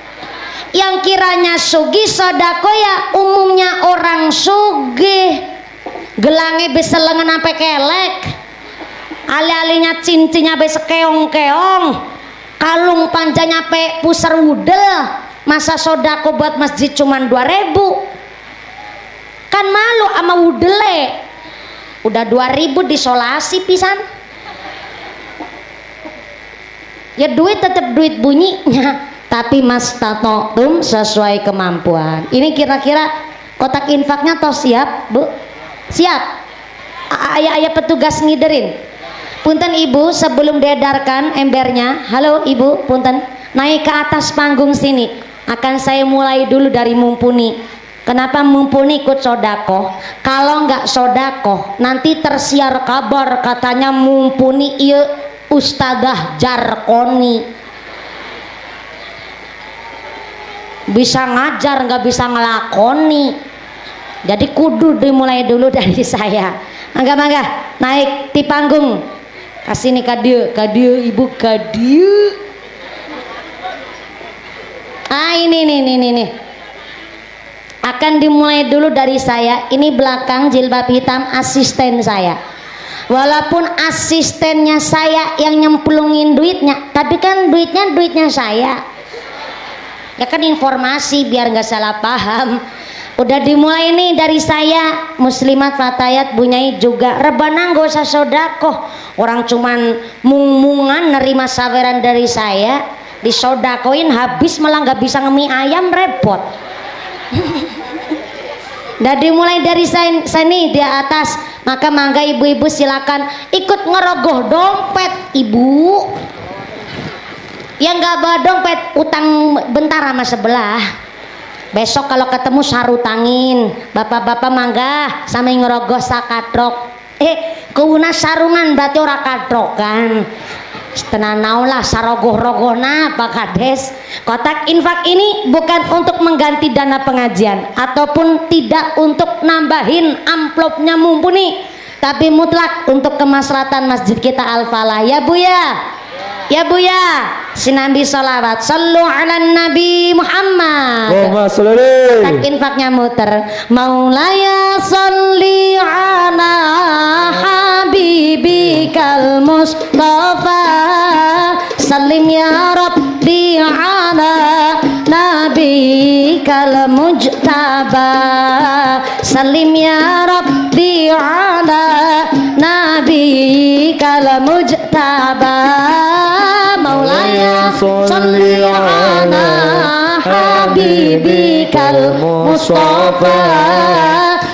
Yang kiranya sugih sodako ya umumnya orang sugih. Gelangnya bisa lengan sampai kelek, ali-alinya cincinnya bisa keong-keong. Kalung panjangnya pe pusar wudel. Masa sodako buat masjid cuman 2.000, kan malu sama wudele. Udah 2.000 disolasi pisan. Ya duit tetap duit bunyinya, tapi mastatoktum sesuai kemampuan. Ini kira-kira kotak infaknya toh siap Bu? Siap? Ayah petugas ngiderin. Punten ibu, sebelum diedarkan embernya, halo ibu, punten, naik ke atas panggung sini. Akan saya mulai dulu dari mumpuni. Kenapa mumpuni ikut sodakoh? Kalau nggak sodakoh, nanti tersiar kabar katanya mumpuni iya Ustadzah Jarkoni. Bisa ngajar nggak bisa ngelakoni. Jadi kudu dimulai dulu dari saya. Mangga naik di panggung. Kasih nih kadio ibu kadio. Ini akan dimulai dulu dari saya. Ini belakang jilbab hitam asisten saya. Walaupun asistennya saya yang nyemplungin duitnya, tapi kan duitnya saya. Ya kan informasi biar nggak salah paham. Udah dimulai nih dari saya. Muslimat fatayat bunyai juga rebana gak usah sodakoh. Orang cuman mung-mungan nerima saweran dari saya, disodakoin habis malah nggak bisa ngemi ayam, repot. Udah dimulai dari saya nih di atas. Maka mangga ibu-ibu silakan ikut ngerogoh dompet ibu. Yang nggak bawa dompet utang bentar sama sebelah. Besok kalau ketemu sarutangin. Bapak-bapak mangga sampai ngerogoh sakadrok. Keuna sarungan berarti ora kadrokan. tenanaulah sarogoh-rogohna Pak Kades. Kotak infak ini bukan untuk mengganti dana pengajian ataupun tidak untuk nambahin amplopnya mumpuni, tapi mutlak untuk kemaslahatan masjid kita Al-Falah ya Bu ya. Ya Bu ya, sinambi sholawat sallu ala nabi Muhammad. Tak infaknya muter. Maulaya salli ala habibikal mustafa, salim ya rabbi ala nabikal mujtaba, salim ya rabbi ala nabikal mujtaba. Maulaya salli ala habibikal mustafa,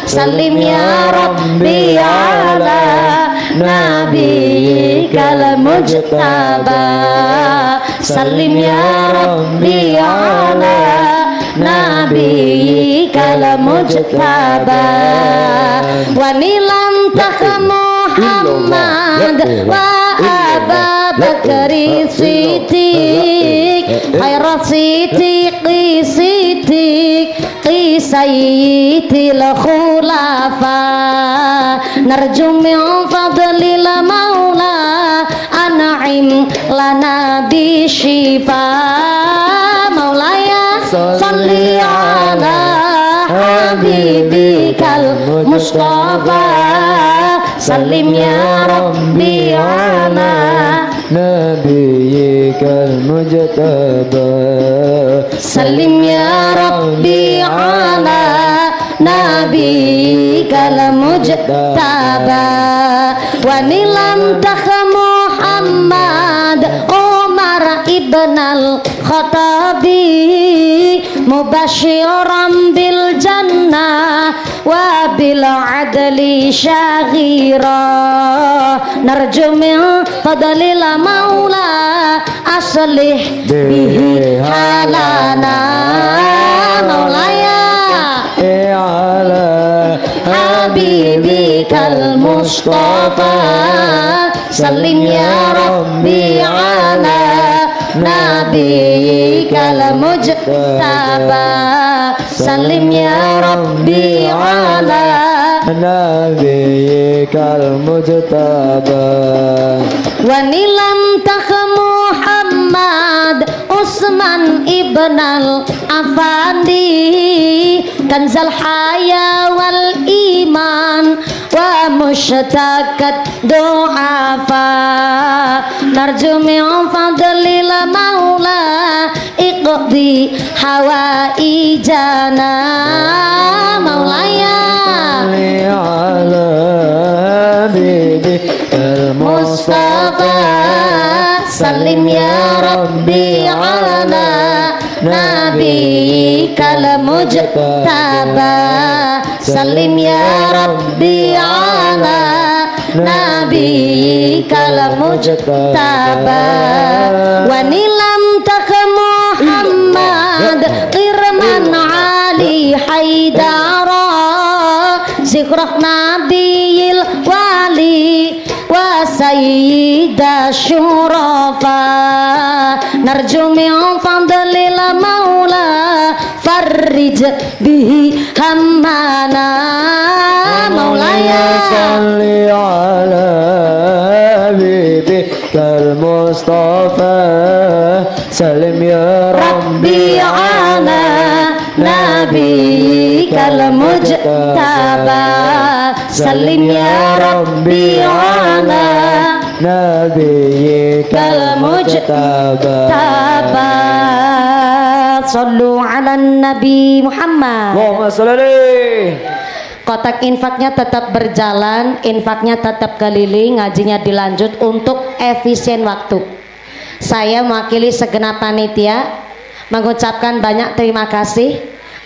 salim ya rabbi ala nabikal mujtaba, salim ya rabbi ala nabikal mujtaba. Wa nilam tak Muhammad wa Aba Bakri Siddiq khairat siddiqi siddiqi sayyidil khulafa, narju min fadlil maula an'im lana bi shifa. Maulaya salli ala habibikal mustafa, salim ya rabbi ala nabiyikal mujtaba, salim ya rabbi ala nabiyikal mujtaba. Wa nilam takh Muhammad Umar ibn al-Khattabi, mubashiran bil jannah wa bil adli syaghira, narju min fadlil maula aslih bihi halana. Maulaya ala habibikal mustafa, salim ya rabbi ala nabiyikal mujtaba, salim ya rabbi ala nabiyikal mujtaba. Wa nilam takh Muhammad Utsman ibn al-Affandi, kanzal haya wal iman wa mushtaqat du'afa, narju min fadlil maula iqdi hawaijana. Maulaya ala habibikal mustafa, salim ya rabbi ala nabiyikal mujtaba, salim ya rabbi ala nabiyikal mujtaba. Wa nilam takh Muhammad Qirman Ali Haidara, zikrah nabiyil wali wa sayyida syurafa, narju min fadlil maula farrij bihi hammana. Maulaya salli ala habibikal mustafa, salim ya rabbi ala nabiyikal mujtaba, salim ya rabbi ala nabiyikal mujtaba. Sallu ala nabi Muhammad. Allahumma sholli. Kotak infaknya tetap berjalan, infaknya tetap keliling, ngajinya dilanjut untuk efisien waktu. Saya mewakili segenap panitia mengucapkan banyak terima kasih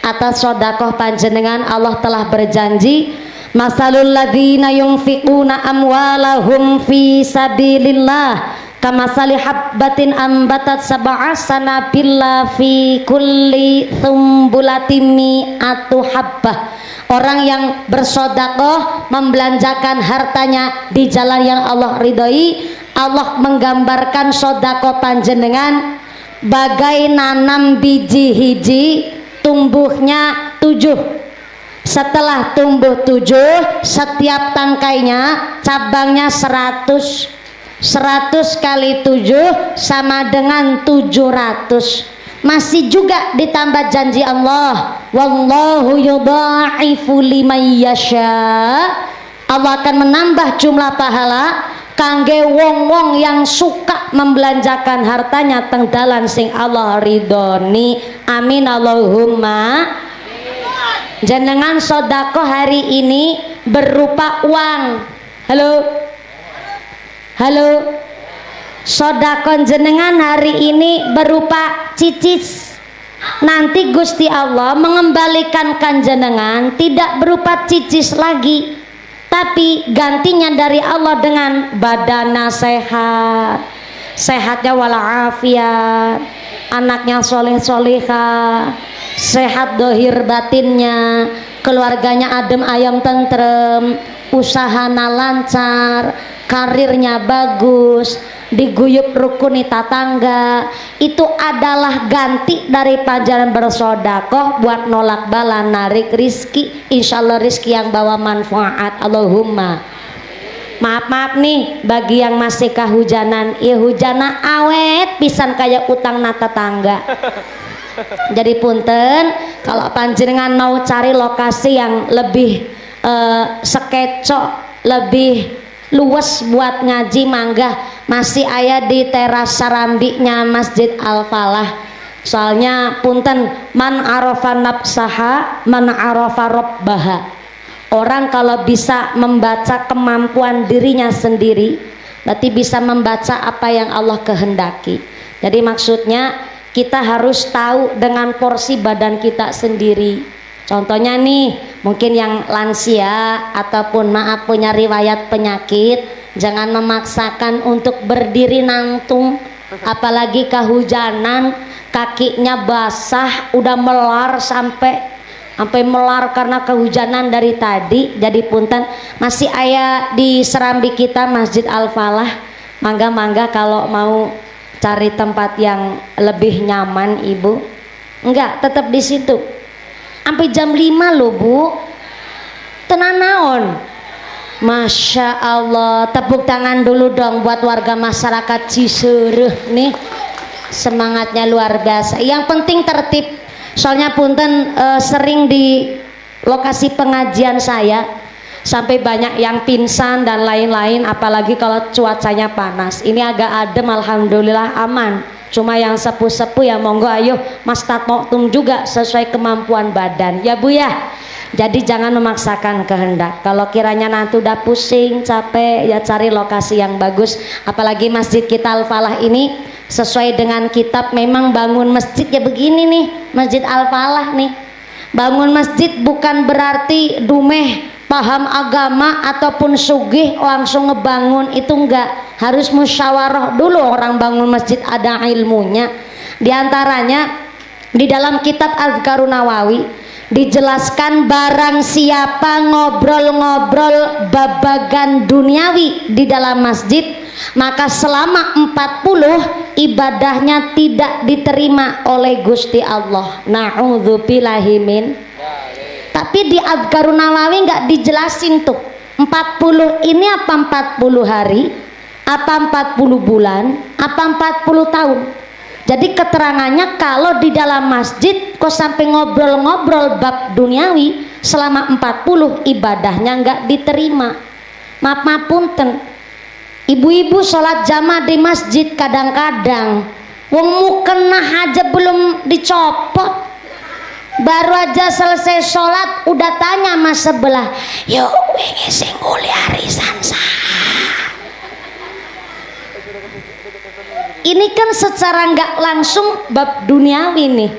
atas sodakoh panjenengan. Allah telah berjanji, masalul ladzina yunfiquna amwalahum fi sabilillah kamasali habbatin ambatat sab'a sanabila fi kulli thumbulatin mi'atu habbah. Orang yang bersodakoh membelanjakan hartanya di jalan yang Allah ridhoi Allah menggambarkan sodako panjenengan bagai nanam biji hiji tumbuhnya 7. Setelah tumbuh 7, setiap tangkainya cabangnya 100. 100 kali 7 sama dengan 700. Masih juga ditambah janji Allah, wallahu yudha'ifu liman yasha. Allah akan menambah jumlah pahala kangge wong-wong yang suka membelanjakan hartanya teng dalan sing Allah ridhoni. Amin Allahumma. Jenengan sodako hari ini berupa uang. Halo. Sodako jenengan hari ini berupa cicis. Nanti Gusti Allah mengembalikan jenengan tidak berupa cicis lagi, tapi gantinya dari Allah dengan badannya sehat, sehatnya walafiat, anaknya soleh-solehah, sehat dohir batinnya, keluarganya adem ayam tentrem, usahana lancar, karirnya bagus, diguyup rukuni tatangga. Itu adalah ganti dari pelajaran bersodakoh buat nolak bala, narik rizki. Insyaallah rizki yang bawa manfaat. Allahumma. Maaf nih bagi yang masih kehujanan, ya hujana awet pisan kayak utang nata tangga. Jadi punten kalau panjenengan mau cari lokasi yang lebih sekecok, lebih luwes buat ngaji, mangga masih ayah di teras sarambiknya Masjid Al-Falah. Soalnya punten, man arafa nafsaha man arafa rabbaha. Orang kalau bisa membaca kemampuan dirinya sendiri, berarti bisa membaca apa yang Allah kehendaki. Jadi maksudnya kita harus tahu dengan porsi badan kita sendiri. Contohnya nih, mungkin yang lansia ataupun maaf punya riwayat penyakit, jangan memaksakan untuk berdiri nangtung, apalagi kehujanan, kakinya basah, udah melar sampai melar karena kehujanan dari tadi. Jadi punten, masih ayah di serambi kita Masjid Al-Falah. Mangga-mangga kalau mau cari tempat yang lebih nyaman, Ibu. Enggak, tetap di situ. Sampai jam 5 loh Bu, tenan naon. Masya Allah, tepuk tangan dulu dong buat warga masyarakat Cisereh nih, semangatnya luar biasa. Yang penting tertib, soalnya punten sering di lokasi pengajian saya sampai banyak yang pingsan dan lain-lain, apalagi kalau cuacanya panas. Ini agak adem, alhamdulillah aman. Cuma yang sepuh-sepuh ya monggo ayo mas tatoktum juga sesuai kemampuan badan ya Bu ya. Jadi jangan memaksakan kehendak. Kalau kiranya nanti udah pusing capek ya cari lokasi yang bagus. Apalagi masjid kita Al-Falah ini sesuai dengan kitab, memang bangun masjid ya begini nih, Masjid Al-Falah nih. Bangun masjid bukan berarti dumeh paham agama ataupun sugih langsung ngebangun, itu enggak. Harus musyawarah dulu orang bangun masjid, ada ilmunya. Di antaranya di dalam kitab Azkarun Nawawi dijelaskan barang siapa ngobrol-ngobrol babagan duniawi di dalam masjid, maka selama 40 ibadahnya tidak diterima oleh Gusti Allah. Na'udzubillahi min. Tapi di Azkarun Nawawi nggak dijelasin tuh 40 ini apa 40 hari, apa 40 bulan, apa 40 tahun. Jadi keterangannya kalau di dalam masjid kok sampai ngobrol-ngobrol bab duniawi selama 40 ibadahnya nggak diterima. Maaf punten, ibu-ibu sholat jamaah di masjid kadang-kadang wong mukena aja belum dicopot, baru aja selesai sholat udah tanya mas sebelah, yuk wingi sing uli arisan sah. Ini kan secara nggak langsung bab duniawi nih,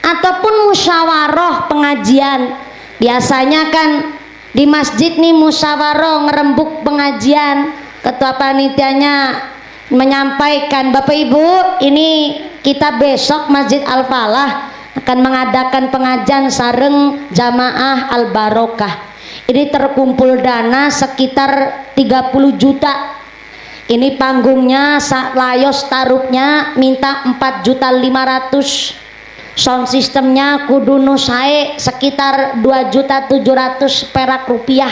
ataupun musyawarah pengajian. Biasanya kan di masjid nih musyawarah ngerembuk pengajian, ketua panitianya menyampaikan, Bapak Ibu ini kita besok Masjid Al-Falah akan mengadakan pengajian sareng jamaah Al-Barokah. Ini terkumpul dana sekitar 30 juta. Ini panggungnya layos tarupnya minta 4.500.000. Sound systemnya kudu nu sae sekitar 2.700.000 perak rupiah.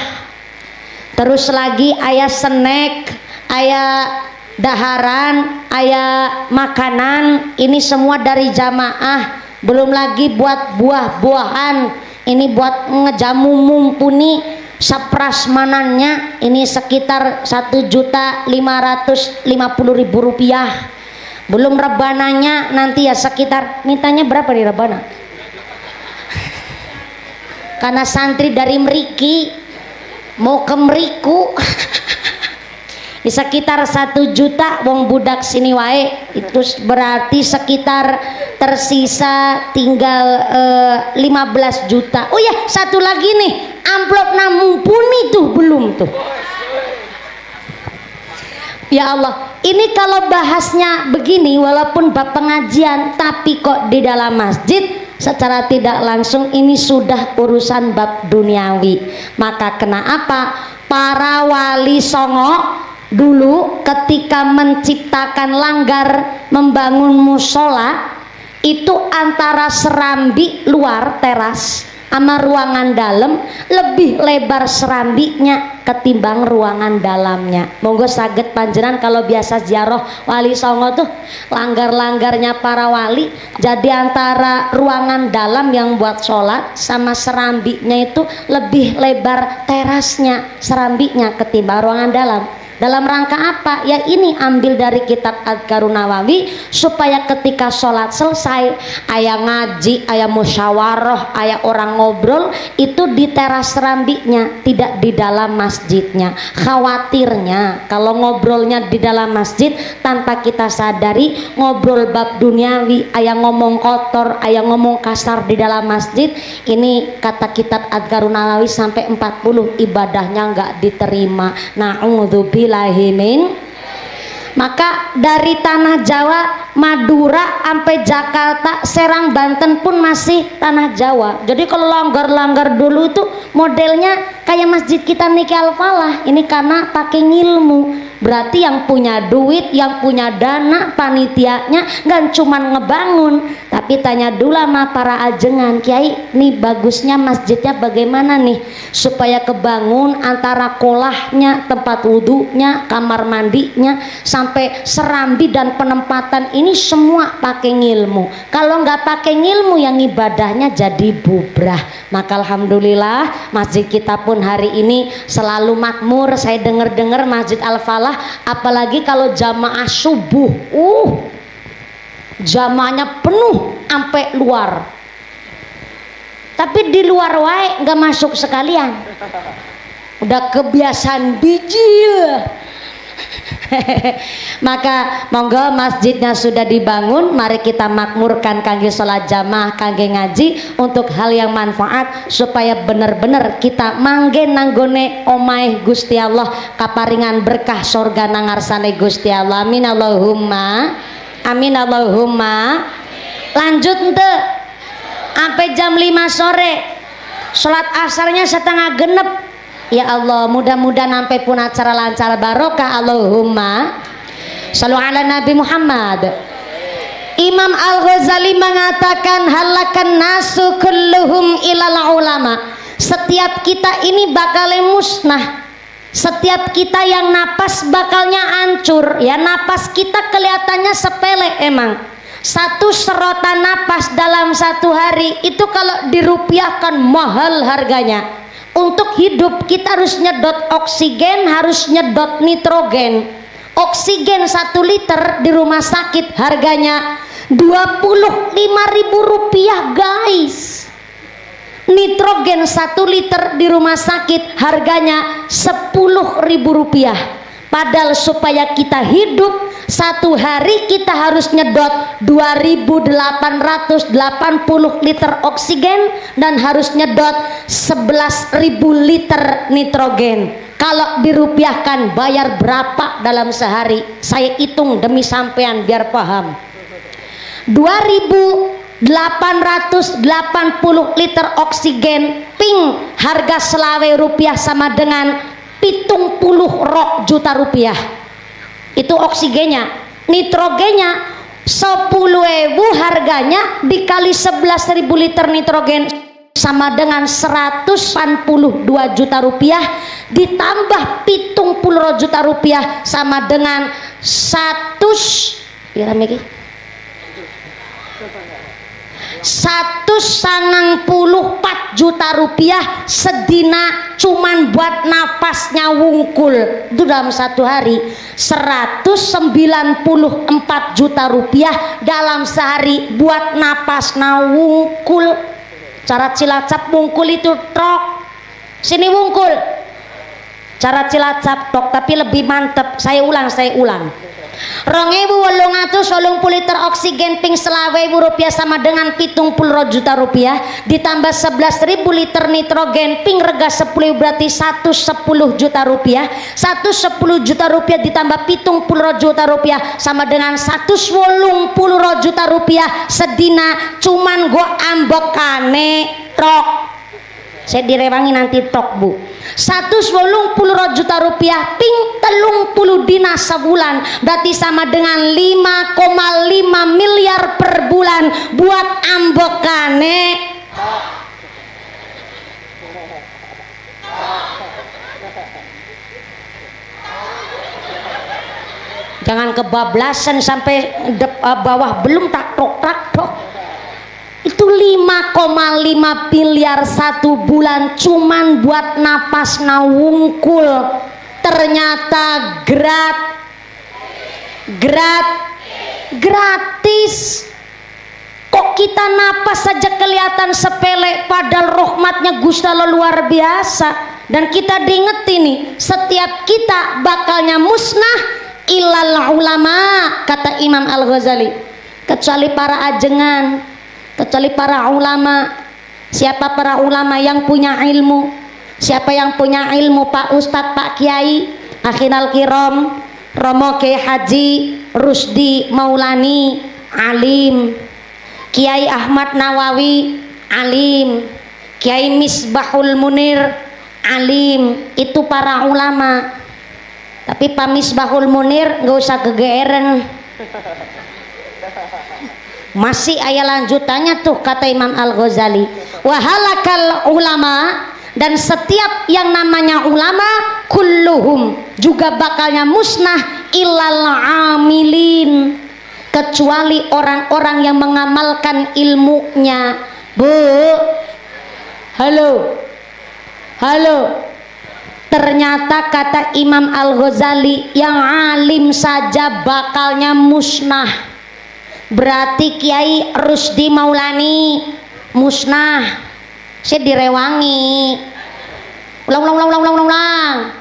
Terus lagi aya snack, aya daharan, aya makanan, ini semua dari jamaah. Belum lagi buat buah-buahan, ini buat ngejamu mumpuni. Saprasmanannya ini sekitar 1.550.000 rupiah. Belum rebananya nanti ya sekitar, mintanya berapa nih rebana? Karena santri dari Meriki mau ke Meriku di sekitar 1 juta wong budak sini wae, itu berarti sekitar tersisa tinggal 15 juta. Oh ya, satu lagi nih, amplop mumpuni tuh belum tuh. Ya Allah, ini kalau bahasnya begini walaupun bab pengajian, tapi kok di dalam masjid secara tidak langsung ini sudah urusan bab duniawi. Maka kenapa para wali songo dulu ketika menciptakan langgar, membangun musola, itu antara serambi luar teras sama ruangan dalam lebih lebar serambinya ketimbang ruangan dalamnya. Monggo saged panjenengan kalau biasa ziarah wali songo tuh langgar-langgarnya para wali, jadi antara ruangan dalam yang buat sholat sama serambinya itu lebih lebar terasnya serambinya ketimbang ruangan dalam. Dalam rangka apa? Ya ini ambil dari kitab Adhkarun Nawawi supaya ketika sholat selesai aya ngaji, aya musyawarah, aya orang ngobrol itu di teras serambinya, tidak di dalam masjidnya. Khawatirnya kalau ngobrolnya di dalam masjid tanpa kita sadari ngobrol bab duniawi, aya ngomong kotor, aya ngomong kasar di dalam masjid, ini kata kitab Adhkarun Nawawi sampai 40 ibadahnya nggak diterima. Na'udzubillah. Maka dari tanah Jawa, Madura sampai Jakarta, Serang, Banten pun masih tanah Jawa. Jadi kalau langgar-langgar dulu itu modelnya kayak masjid kita Niki Al-Falah. Ini karena pakai ngilmu. Berarti yang punya duit, yang punya dana, panitianya nggak cuma ngebangun, tapi tanya dulu sama para ajengan, Kiai, nih bagusnya masjidnya bagaimana nih supaya kebangun antara kolahnya, tempat wudhunya, kamar mandinya, sampai serambi dan penempatan ini semua pakai ngilmu. Kalau nggak pakai ngilmu yang ibadahnya jadi bubrah. Maka alhamdulillah masjid kita pun hari ini selalu makmur. Saya dengar-dengar Masjid Al-Falah apalagi kalau jamaah subuh, jamaahnya penuh sampai luar. Tapi di luar wae nggak masuk sekalian. Udah kebiasaan bijil. Maka monggo masjidnya sudah dibangun, mari kita makmurkan kangge sholat jamaah, kangge ngaji untuk hal yang manfaat supaya bener-bener kita manggen nanggone omahe Gusti Allah, kaparingan berkah surga nangarsane Gusti Allah. Amin Allahumma amin Allahumma. Lanjut ente sampai jam 5 sore, sholat asarnya setengah genep. Ya Allah, mudah-mudahan sampai pun acara lancar barokah. Allahumma shallu ala Nabi Muhammad. Imam Al-Ghazali mengatakan halakan nasu kulluhum ilal ulama. Setiap kita ini bakal musnah. Setiap kita yang napas bakalnya hancur. Ya, napas kita kelihatannya sepele emang. Satu serotan napas dalam satu hari itu kalau dirupiahkan mahal harganya. Untuk hidup kita harus nyedot oksigen, harus nyedot nitrogen. Oksigen 1 liter di rumah sakit harganya 25.000 rupiah guys. Nitrogen 1 liter di rumah sakit harganya 10.000 rupiah. Padahal supaya kita hidup satu hari kita harus nyedot 2.880 liter oksigen dan harus nyedot 11.000 liter nitrogen. Kalau dirupiahkan bayar berapa dalam sehari? Saya hitung demi sampean biar paham. 2.880 liter oksigen ping harga selawe rupiah sama dengan 70 rok juta rupiah. itu oksigennya. Nitrogennya 10.000 harganya dikali 11.000 liter nitrogen sama dengan 182 juta rupiah, ditambah 70 juta rupiah sama dengan 194 juta rupiah sedina cuman buat napasnya wungkul. Itu dalam satu hari 194 juta rupiah dalam sehari buat napasnya wungkul. Cara Cilacap wungkul itu trok, sini wungkul. Cara Cilacap tok tapi lebih mantep. Saya ulang 2.880 liter oksigen ping 20.000 rupiah sama dengan 70 juta rupiah, ditambah 11.000 liter nitrogen ping rega 10 berarti 110 juta rupiah. 110 juta rupiah ditambah 70 juta rupiah sama dengan 180 juta rupiah sedina cuman gua ambekane trok. Saya direwangi nanti tok bu. 180 juta rupiah ping 30 dina sebulan berarti sama dengan 5,5 miliar per bulan buat ambekane. Jangan kebablasan sampai bawah belum tak tok. Itu 5,5 miliar satu bulan cuman buat napas wungkul. Ternyata gratis. Kok kita napas saja kelihatan sepele padahal rahmatnya Gusti Allah luar biasa. Dan kita diingetin nih, setiap kita bakalnya musnah ilal ulama, kata Imam Al-Ghazali, kecuali para ajengan, kecuali para ulama. Siapa para ulama? Yang punya ilmu. Siapa yang punya ilmu? Pak Ustadz, Pak Kiai, akhinal kiram, Romo Kiai Haji Rusdi Maulani, alim. Kiai Ahmad Nawawi, alim. Kiai Misbahul Munir, alim. Itu para ulama. Tapi Pak Misbahul Munir nggak usah kegeeran, masih ayat lanjutannya tuh, kata Imam Al-Ghazali, wahalakal ulama, dan setiap yang namanya ulama kulluhum juga bakalnya musnah illal amilin, kecuali orang-orang yang mengamalkan ilmunya. Bu, halo, ternyata kata Imam Al-Ghazali yang alim saja bakalnya musnah. Berarti Kiai Rusdi Maulani musnah. Saya direwangi. Ulang.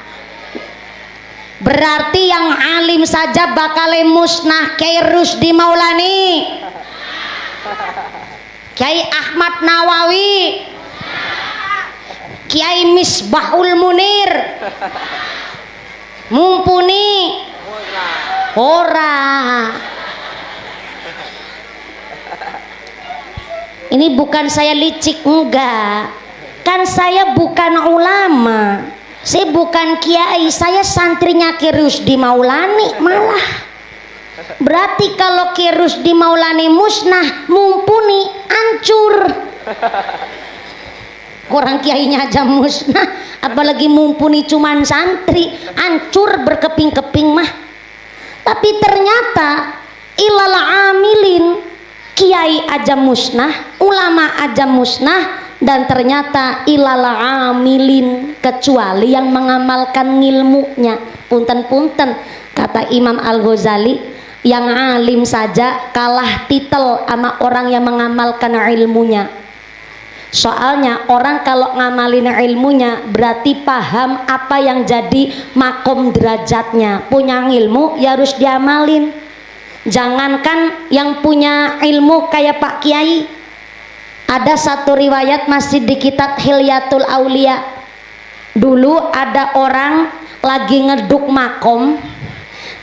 Berarti yang alim saja bakal musnah. Kiai Rusdi Maulani, Kiai Ahmad Nawawi, Kiai Misbahul Munir mumpuni ora. Ini bukan saya licik, enggak. Kan saya bukan ulama, saya bukan kiai, saya santrinya Ki Rusdi Maulani malah. Berarti kalau Ki Rusdi Maulani musnah, mumpuni hancur. Orang kiainya aja musnah, apalagi mumpuni cuman santri, hancur berkeping-keping mah. Tapi ternyata ilal amilin, kiai aja musnah, ulama aja musnah, dan ternyata ilal amilin, kecuali yang mengamalkan ilmunya. Punten-punten, kata Imam Al-Ghazali, yang alim saja kalah titel sama orang yang mengamalkan ilmunya. Soalnya orang kalau ngamalin ilmunya berarti paham apa yang jadi makom derajatnya. Punya ilmu ya harus diamalin. Jangankan yang punya ilmu kayak Pak Kiai. Ada satu riwayat masih di kitab Hilyatul Aulia. Dulu ada orang lagi ngeduk makom.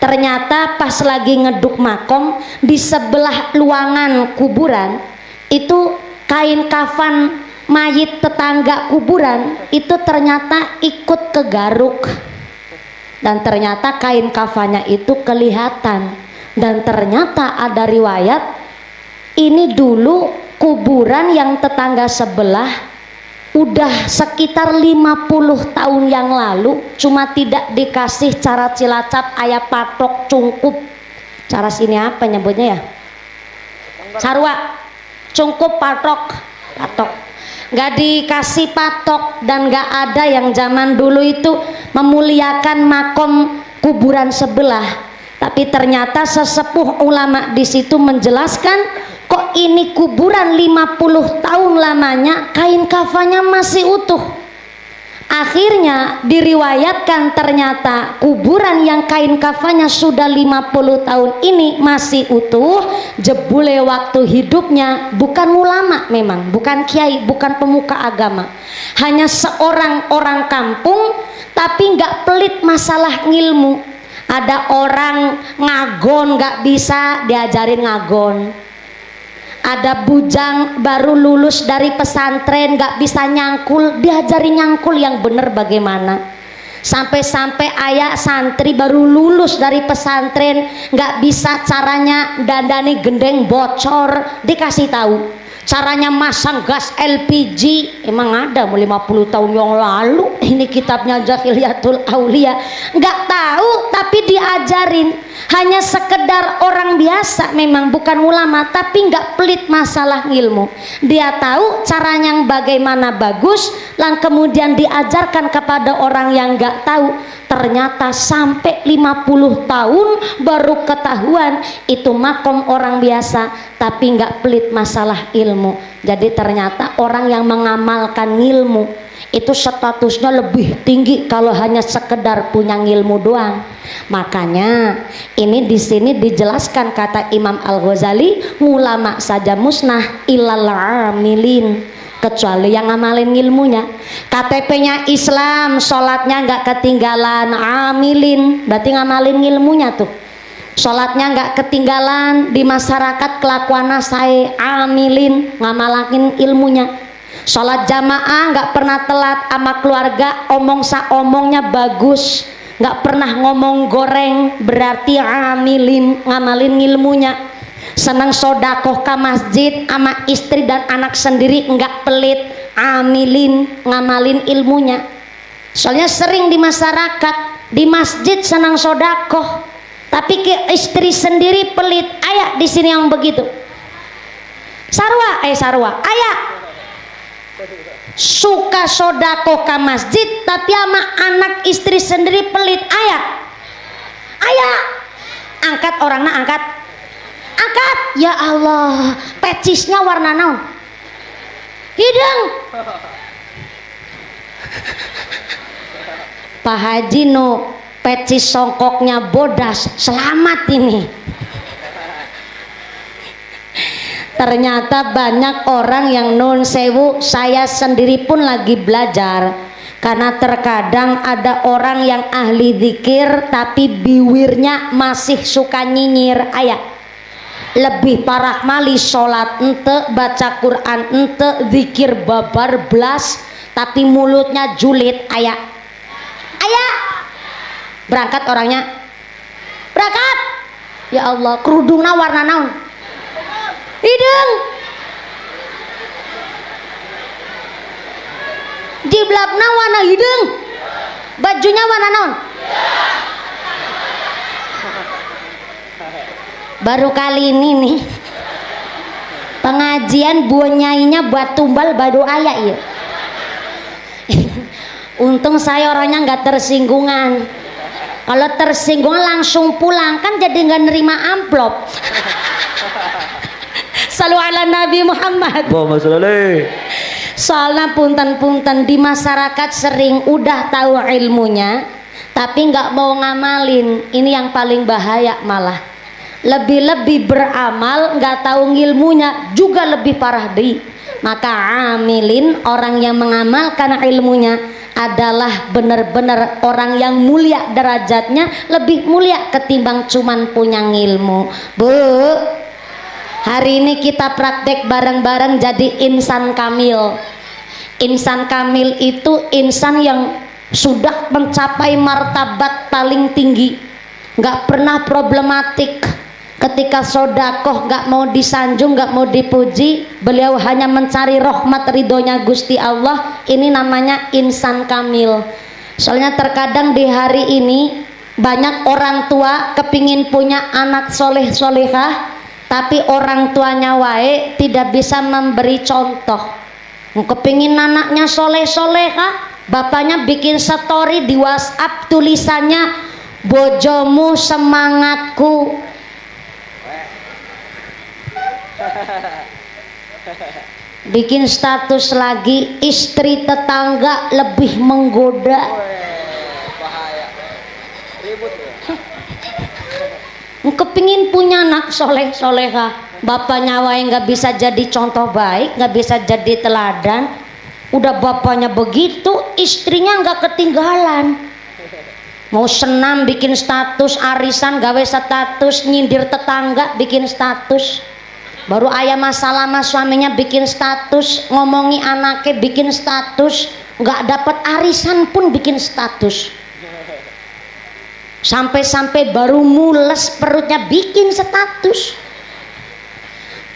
Ternyata pas lagi ngeduk makom, di sebelah luangan kuburan itu kain kafan mayit tetangga kuburan itu ternyata ikut kegaruk. dan ternyata kain kafannya itu kelihatan. Dan ternyata ada riwayat ini dulu kuburan yang tetangga sebelah udah sekitar 50 tahun yang lalu, cuma tidak dikasih cara Cilacap ayah patok cungkup. Cara sini apa nyebutnya ya? Sarwa, cungkup patok, nggak dikasih patok. Dan nggak ada yang zaman dulu itu memuliakan makom kuburan sebelah. Tapi ternyata sesepuh ulama di situ menjelaskan, kok ini kuburan 50 tahun lamanya kain kafannya masih utuh. Akhirnya diriwayatkan ternyata kuburan yang kain kafannya sudah 50 tahun ini masih utuh, jebule waktu hidupnya bukan ulama, memang bukan kiai, bukan pemuka agama, hanya seorang orang kampung, tapi nggak pelit masalah ngilmu. Ada orang ngagon nggak bisa diajarin ngagon, ada bujang baru lulus dari pesantren nggak bisa nyangkul, diajari nyangkul yang bener bagaimana. Sampai-sampai ayah santri baru lulus dari pesantren nggak bisa caranya dandani gendeng bocor, dikasih tahu caranya masang gas LPG. Emang ada mau 50 tahun yang lalu, ini kitabnya Jahiliyatul Aulia. Nggak tahu tapi diajarin, hanya sekedar orang biasa, memang bukan ulama, tapi nggak pelit masalah ilmu. Dia tahu caranya yang bagaimana bagus, dan kemudian diajarkan kepada orang yang nggak tahu. Ternyata sampai 50 tahun baru ketahuan itu makom orang biasa, tapi nggak pelit masalah ilmu. Jadi ternyata orang yang mengamalkan ilmu itu statusnya lebih tinggi kalau hanya sekedar punya ilmu doang. Makanya ini di sini dijelaskan kata Imam Al-Ghazali, ulama saja musnah ilal amilin, kecuali yang ngamalin ilmunya. KTP-nya Islam, sholatnya nggak ketinggalan, amilin berarti ngamalin ilmunya tuh. Sholatnya nggak ketinggalan, di masyarakat kelakuannya saya amilin, ngamalakin ilmunya. Sholat jamaah nggak pernah telat sama keluarga, omong omongnya bagus, nggak pernah ngomong goreng, berarti amilin, ngamalin ilmunya. Senang sodakoh ke masjid sama istri dan anak sendiri, nggak pelit, amilin, ngamalin ilmunya. Soalnya sering di masyarakat, di masjid senang sodakoh, tapi ke istri sendiri pelit. Ayah di sini yang begitu. Sarwa, ayah suka sodakoh ke masjid, tapi sama anak istri sendiri pelit. Ayah angkat orangnya, angkat. Ya Allah, pecisnya warna naon? Hidung. Pak Haji nu pecis songkoknya bodas, selamat ini. Ternyata banyak orang yang nun sewu, saya sendiri pun lagi belajar. Karena terkadang ada orang yang ahli zikir tapi biwirnya masih suka nyinyir. Ayah lebih parah mali, sholat ente, baca Quran ente, zikir babar blas, tapi mulutnya julid. Ayah berangkat orangnya, berangkat. Ya Allah, kerudungnya warna naon? Hidung. Jiblabna warna hidung, bajunya warna naon? Baru kali ini nih pengajian buonyainya buat tumbal baru ayah ya. Untung saya orangnya nggak tersinggungan. Kalau tersinggung langsung pulang, kan jadi nggak nerima amplop. Salu ala Nabi Muhammad. Soalnya punten-punten di masyarakat sering udah tahu ilmunya tapi nggak mau ngamalin. Ini yang paling bahaya, malah lebih-lebih beramal nggak tahu ilmunya juga lebih parah deh. Maka amilin, orang yang mengamalkan ilmunya adalah benar-benar orang yang mulia derajatnya, lebih mulia ketimbang cuman punya ilmu. Bu, hari ini kita praktek bareng-bareng jadi insan kamil. Insan kamil itu insan yang sudah mencapai martabat paling tinggi, nggak pernah problematik. Ketika sodakoh nggak mau disanjung, nggak mau dipuji, beliau hanya mencari rahmat ridhonya Gusti Allah. Ini namanya insan kamil. Soalnya terkadang di hari ini banyak orang tua kepingin punya anak soleh solehah, tapi orang tuanya wae tidak bisa memberi contoh. Kepingin anaknya soleh solehah, bapaknya bikin story di WhatsApp tulisannya bojomu semangatku. Bikin status lagi istri tetangga lebih menggoda. Bahaya. Ribut ya. Kepingin punya anak soleh soleha, bapaknya wae nggak bisa jadi contoh baik, nggak bisa jadi teladan. Udah bapaknya begitu, istrinya nggak ketinggalan. Mau senam bikin status, arisan gawe status, nyindir tetangga bikin status. Baru ayah masalah sama suaminya bikin status, ngomongi anaknya bikin status, nggak dapat arisan pun bikin status. Sampai-sampai baru mules perutnya bikin status.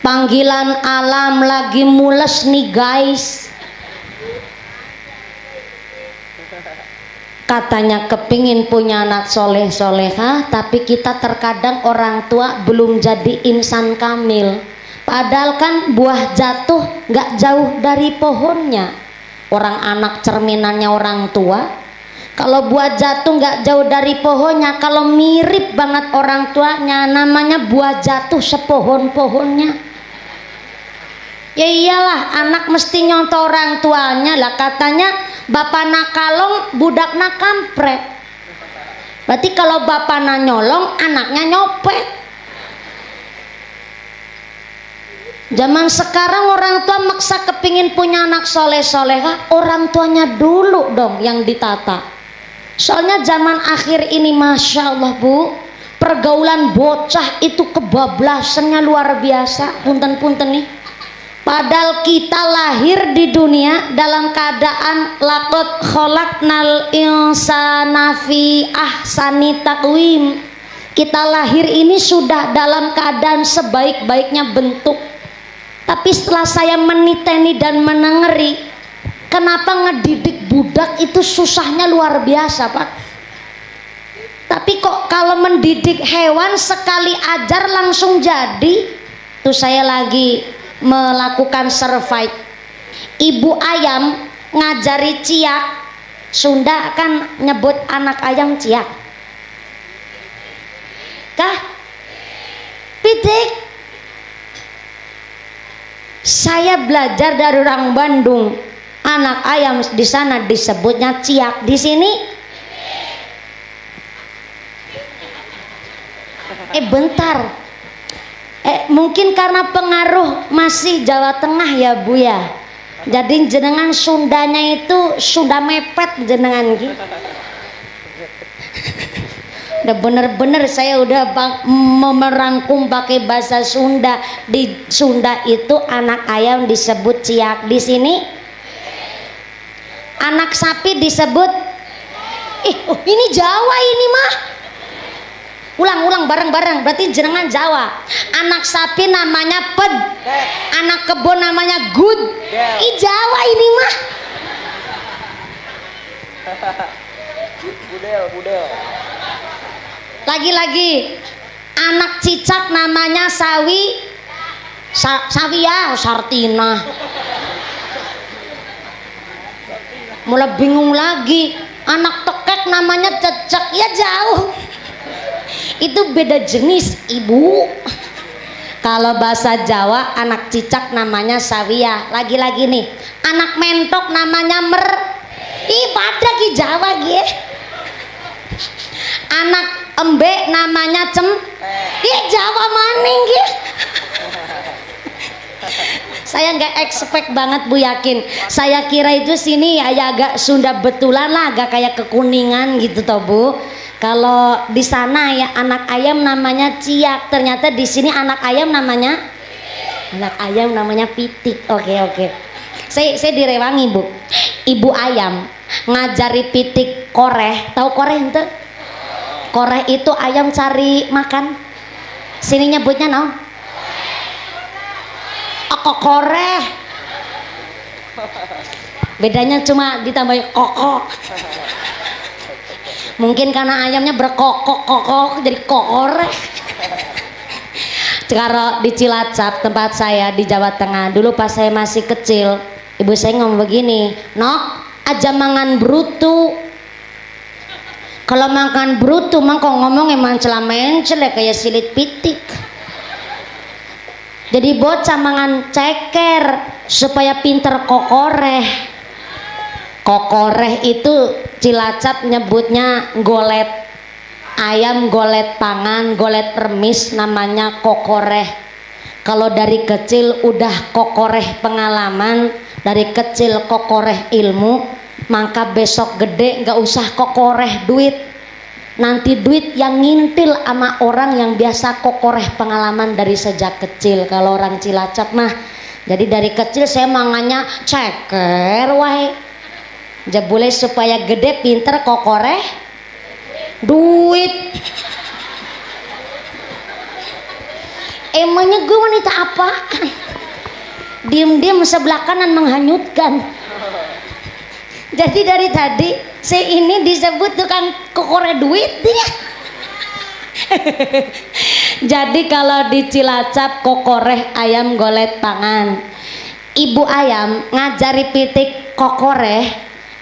Panggilan alam lagi mules nih guys. Katanya kepingin punya anak soleh soleha, tapi kita terkadang orang tua belum jadi insan kamil. Padahal kan buah jatuh nggak jauh dari pohonnya. Orang anak cerminannya orang tua. Kalau buah jatuh nggak jauh dari pohonnya, kalau mirip banget orang tuanya, namanya buah jatuh sepohon-pohonnya. Ya iyalah, anak mesti nyontoh orang tuanya lah. Katanya bapak nakalong, budak nakampret. Berarti kalau bapak nyolong, anaknya nyopet. Zaman sekarang orang tua maksa kepingin punya anak soleh soleha, orang tuanya dulu dong yang ditata. Soalnya zaman akhir ini masya Allah bu, pergaulan bocah itu kebablasannya luar biasa. Punten-punten nih. Padahal kita lahir di dunia dalam keadaan laqad khalaqnal insana fi ahsani taqwim. Kita lahir ini sudah dalam keadaan sebaik-baiknya bentuk. Tapi setelah saya meniteni dan menengeri, kenapa ngedidik budak itu susahnya luar biasa Pak. Tapi kok kalau mendidik hewan sekali ajar langsung jadi. Tuh saya lagi melakukan survei. Ibu ayam ngajari ciak, Sunda kan nyebut anak ayam ciak. Kah? Pitik. Saya belajar dari orang Bandung, anak ayam di sana disebutnya ciak, di sini bentar, mungkin karena pengaruh masih Jawa Tengah ya Bu ya. Jadi jenengan Sundanya itu Sunda mepet jenengan gitu. Udah bener-bener saya udah merangkum pakai bahasa Sunda. Di Sunda itu anak ayam disebut ciak, di sini anak sapi disebut ini Jawa ini mah. Ulang bareng-bareng, berarti jenengan Jawa. Anak sapi namanya ped, anak kebun namanya gud. Jawa ini mah. Budel. Lagi-lagi anak cicak namanya sawi. Sawi ya, Sartina. Mulai bingung lagi. Anak tekek namanya cecek, ya jauh. Itu beda jenis ibu. Kalau bahasa Jawa anak cicak namanya sawia. Lagi-lagi nih, anak mentok namanya pada ki Jawa gie. Anak embek namanya Jawa maning gie. Saya nggak expect banget Bu, yakin. Saya kira itu sini ya agak Sunda betulan lah, agak kayak kekuningan gitu toh Bu. Kalau di sana ya anak ayam namanya ciak, ternyata di sini anak ayam namanya pitik. Oke. Saya direwangi Bu. Ibu ayam ngajari pitik koreh. Tahu koreh ente? Koreh itu ayam cari makan. Sini nyebutnya naon? Koreh. Bedanya cuma ditambahin koko. Mungkin karena ayamnya berkokok jadi koreh. Kalau di Cilacap tempat saya di Jawa Tengah dulu pas saya masih kecil, ibu saya ngomong begini, nok aja mangan brutu. Kalau makan brutu mah kok ngomong emang mencel ya kayak silit pitik. Jadi bocah mangan ceker supaya pinter kokoreh. Kokoreh itu Cilacap nyebutnya golet ayam, golet pangan, golet remis, namanya kokoreh. Kalau dari kecil udah kokoreh pengalaman, dari kecil kokoreh ilmu, maka besok gede nggak usah kokoreh duit. Nanti duit yang ngintil sama orang yang biasa kokoreh pengalaman dari sejak kecil. Kalau orang Cilacap mah, jadi dari kecil saya mangannya ceker wae. Jebule supaya gede pinter kokoreh duit. Emangnya gue wanita apa? Diem-diem sebelah kanan menghanyutkan. Jadi dari tadi saya ini disebut tukang kokoreh duit ya. Jadi kalau di Cilacap kokoreh ayam golet pangan. Ibu ayam ngajari pitik kokoreh,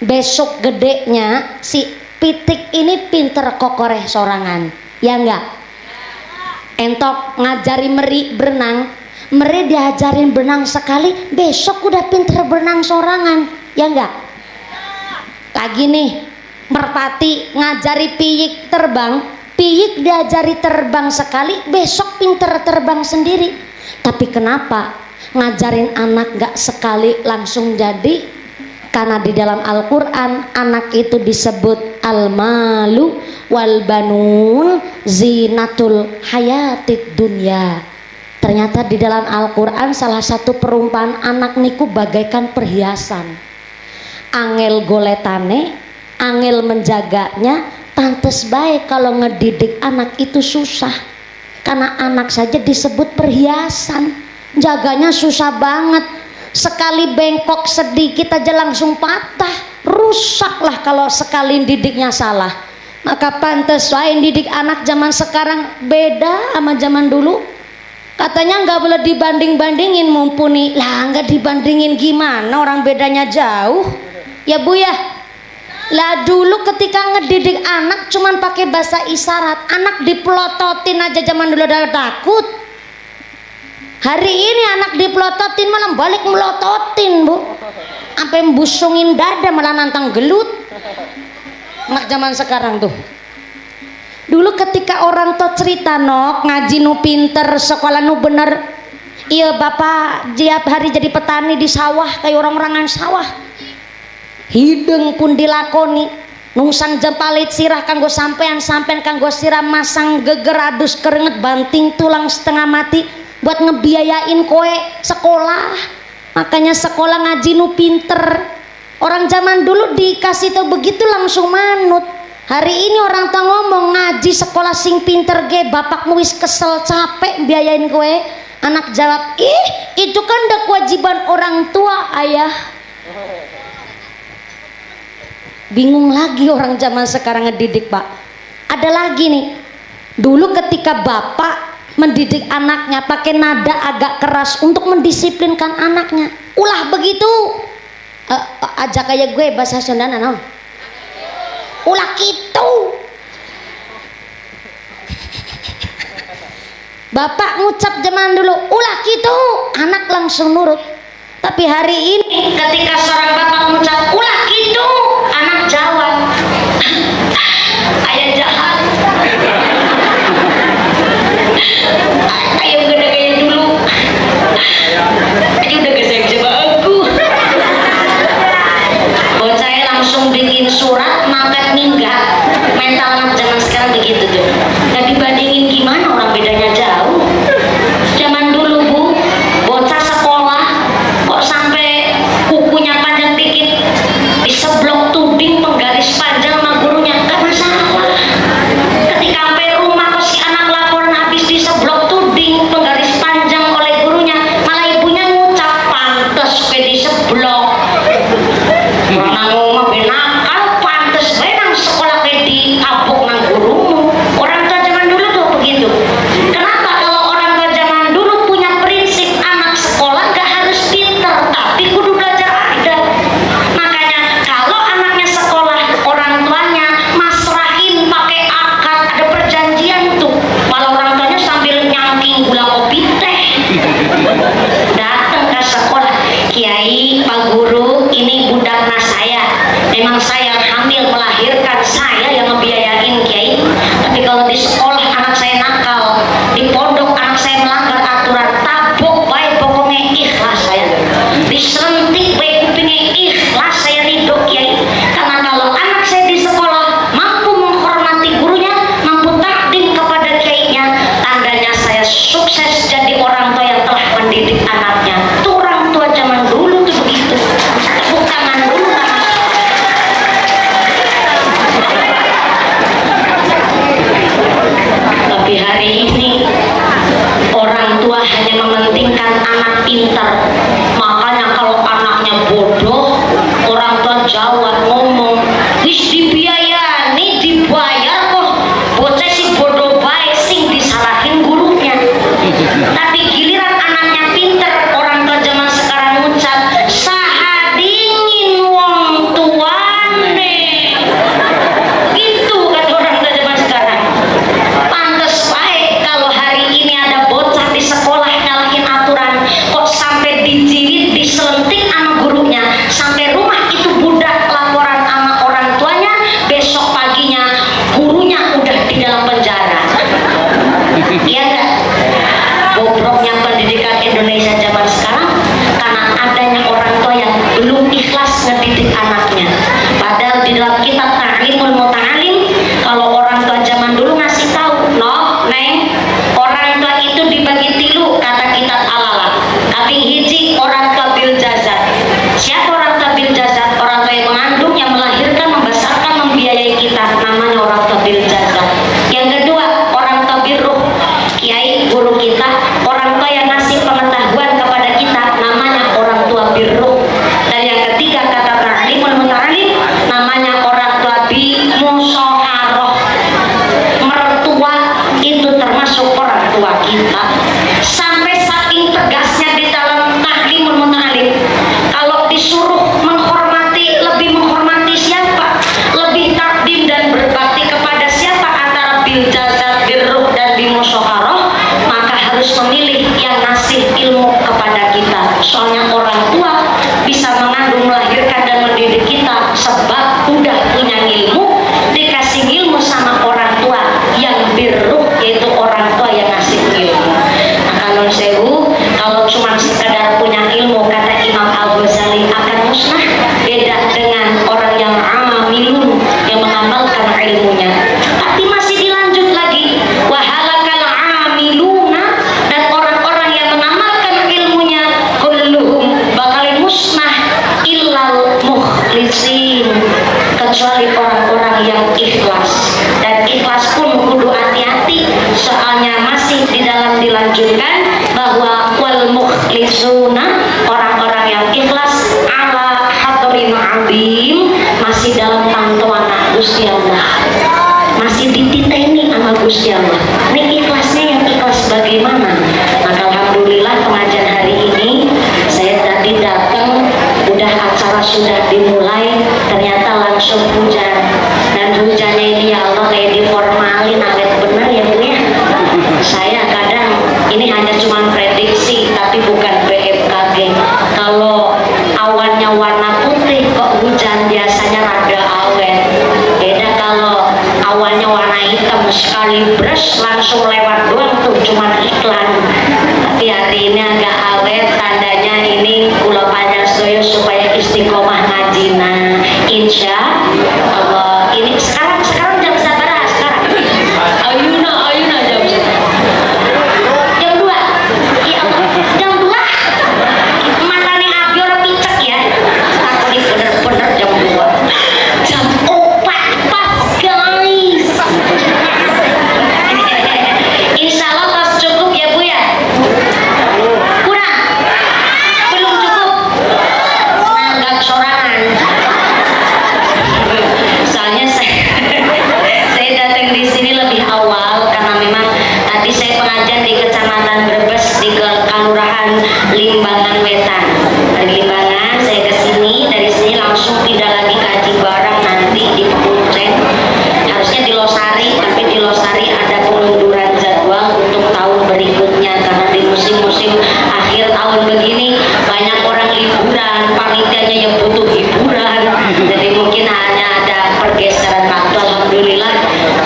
besok gedenya si pitik ini pinter kokoreh sorangan, ya enggak? Entok ngajari meri berenang, meri diajarin berenang sekali, besok udah pinter berenang sorangan, ya enggak? Lagi nih, merpati ngajari piyik terbang, piyik diajari terbang sekali, besok pinter terbang sendiri. Tapi kenapa ngajarin anak gak sekali langsung jadi? Karena di dalam Al-Quran anak itu disebut al-malu wal banun zinatul hayatid dunya. Ternyata di dalam Al-Quran salah satu perumpamaan anak niku bagaikan perhiasan. Angel goletane, angel menjaganya, pantes baik kalau ngedidik anak itu susah. Karena anak saja disebut perhiasan, jaganya susah banget. Sekali bengkok sedikit aja langsung patah, rusaklah kalau sekali didiknya salah. Maka pantas wae didik anak zaman sekarang beda sama zaman dulu. Katanya nggak boleh dibanding-bandingin, mumpuni lah. Nggak dibandingin gimana, orang bedanya jauh ya bu ya. Lah dulu ketika ngedidik anak cuman pakai bahasa isyarat, anak dipelototin aja zaman dulu udah takut. Hari ini anak dipelototin malah balik melototin bu, sampai busungin dada malah nantang gelut. Anak zaman sekarang tuh. Dulu ketika orang tua cerita, nok ngaji nu pinter, sekolah nu bener, iya bapak tiap hari jadi petani di sawah kayak orang-orangan sawah. Hideng pun dilakoni, nungsang jempalit sirah kanggo sampean kanggo siram, masang geger adus keringet, banting tulang setengah mati buat ngebiayain kowe sekolah. Makanya sekolah ngaji nu pinter. Orang zaman dulu dikasih tahu begitu langsung manut. Hari ini orang tua ngomong ngaji sekolah sing pinter ge, bapakmu wis kesel capek biayain kowe. Anak jawab, ih itu kan udah kewajiban orang tua ayah. Bingung lagi orang zaman sekarang ngedidik pak. Ada lagi nih, dulu ketika bapak mendidik anaknya pakai nada agak keras untuk mendisiplinkan anaknya, ulah begitu aja kayak gue bahasa Sunda naon ulah gitu. Bapak ngucap zaman dulu ulah gitu, anak langsung nurut. Tapi hari ini ketika seorang bapak ngucap ulah gitu, anak jawab ayah jahat. Ayo gede kayak dulu. Ayo udah gede coba aku. Bocahnya langsung bikin surat mangkat minggat. Mental anak zaman sekarang begitu tuh. Gak dibandingin gimana, orang bedanya jauh. Zaman dulu bu, bocah sekolah kok sampai kukunya panjang dikit diseblok tubing Nabil masih dalam pantauan Gusti Allah, masih dititeni sama Gusti Allah. Ini ikhlasnya yang ikhlas bagaimana? Maka alhamdulillah pengajian hari ini saya tadi datang, udah acara sudah dimulai, ternyata langsung hujan. Dan hujannya ini ya Allah kayak diformalin awet bener ya Bu ya. Saya kadang ini hanya cuma prediksi tapi bukan BMKG. Kalau awannya warna putih kok hujan biasanya rada awet. Beda kalau awannya warna hitam sekali brush langsung lewat doang tuh cuma iklan. Tapi hari ini agak awet, tandanya ini kula panjenengan supaya istiqomah ngajina. Insya Allah. Ini sekarang jam sabaraha sekarang? Ayeuna jam jam 2. Ya Allah, jam 2. Matane abi ora picek ya. Takoni bener-bener jam 2. Jam 4 pas guys. Insya Allah pas cukup ya Bu ya. Kurang? Belum cukup? Nanggap sorangan. Soalnya saya datang di sini lebih awal karena memang tadi saya pengajian di Kecamatan Brebes di Kelurahan Limbangan Wetan. Dari Limbangan saya ke sini, dari sini langsung tidak lagi ke Aji Barang nanti di Pekuncen. Harusnya di Losari, tapi di Losari ada pengunduran jadwal untuk tahun berikutnya karena di musim-musim akhir tahun begini banyak orang liburan, panitianya yang butuh hiburan. Jadi mungkin hanya ada pergeseran waktu. Alhamdulillah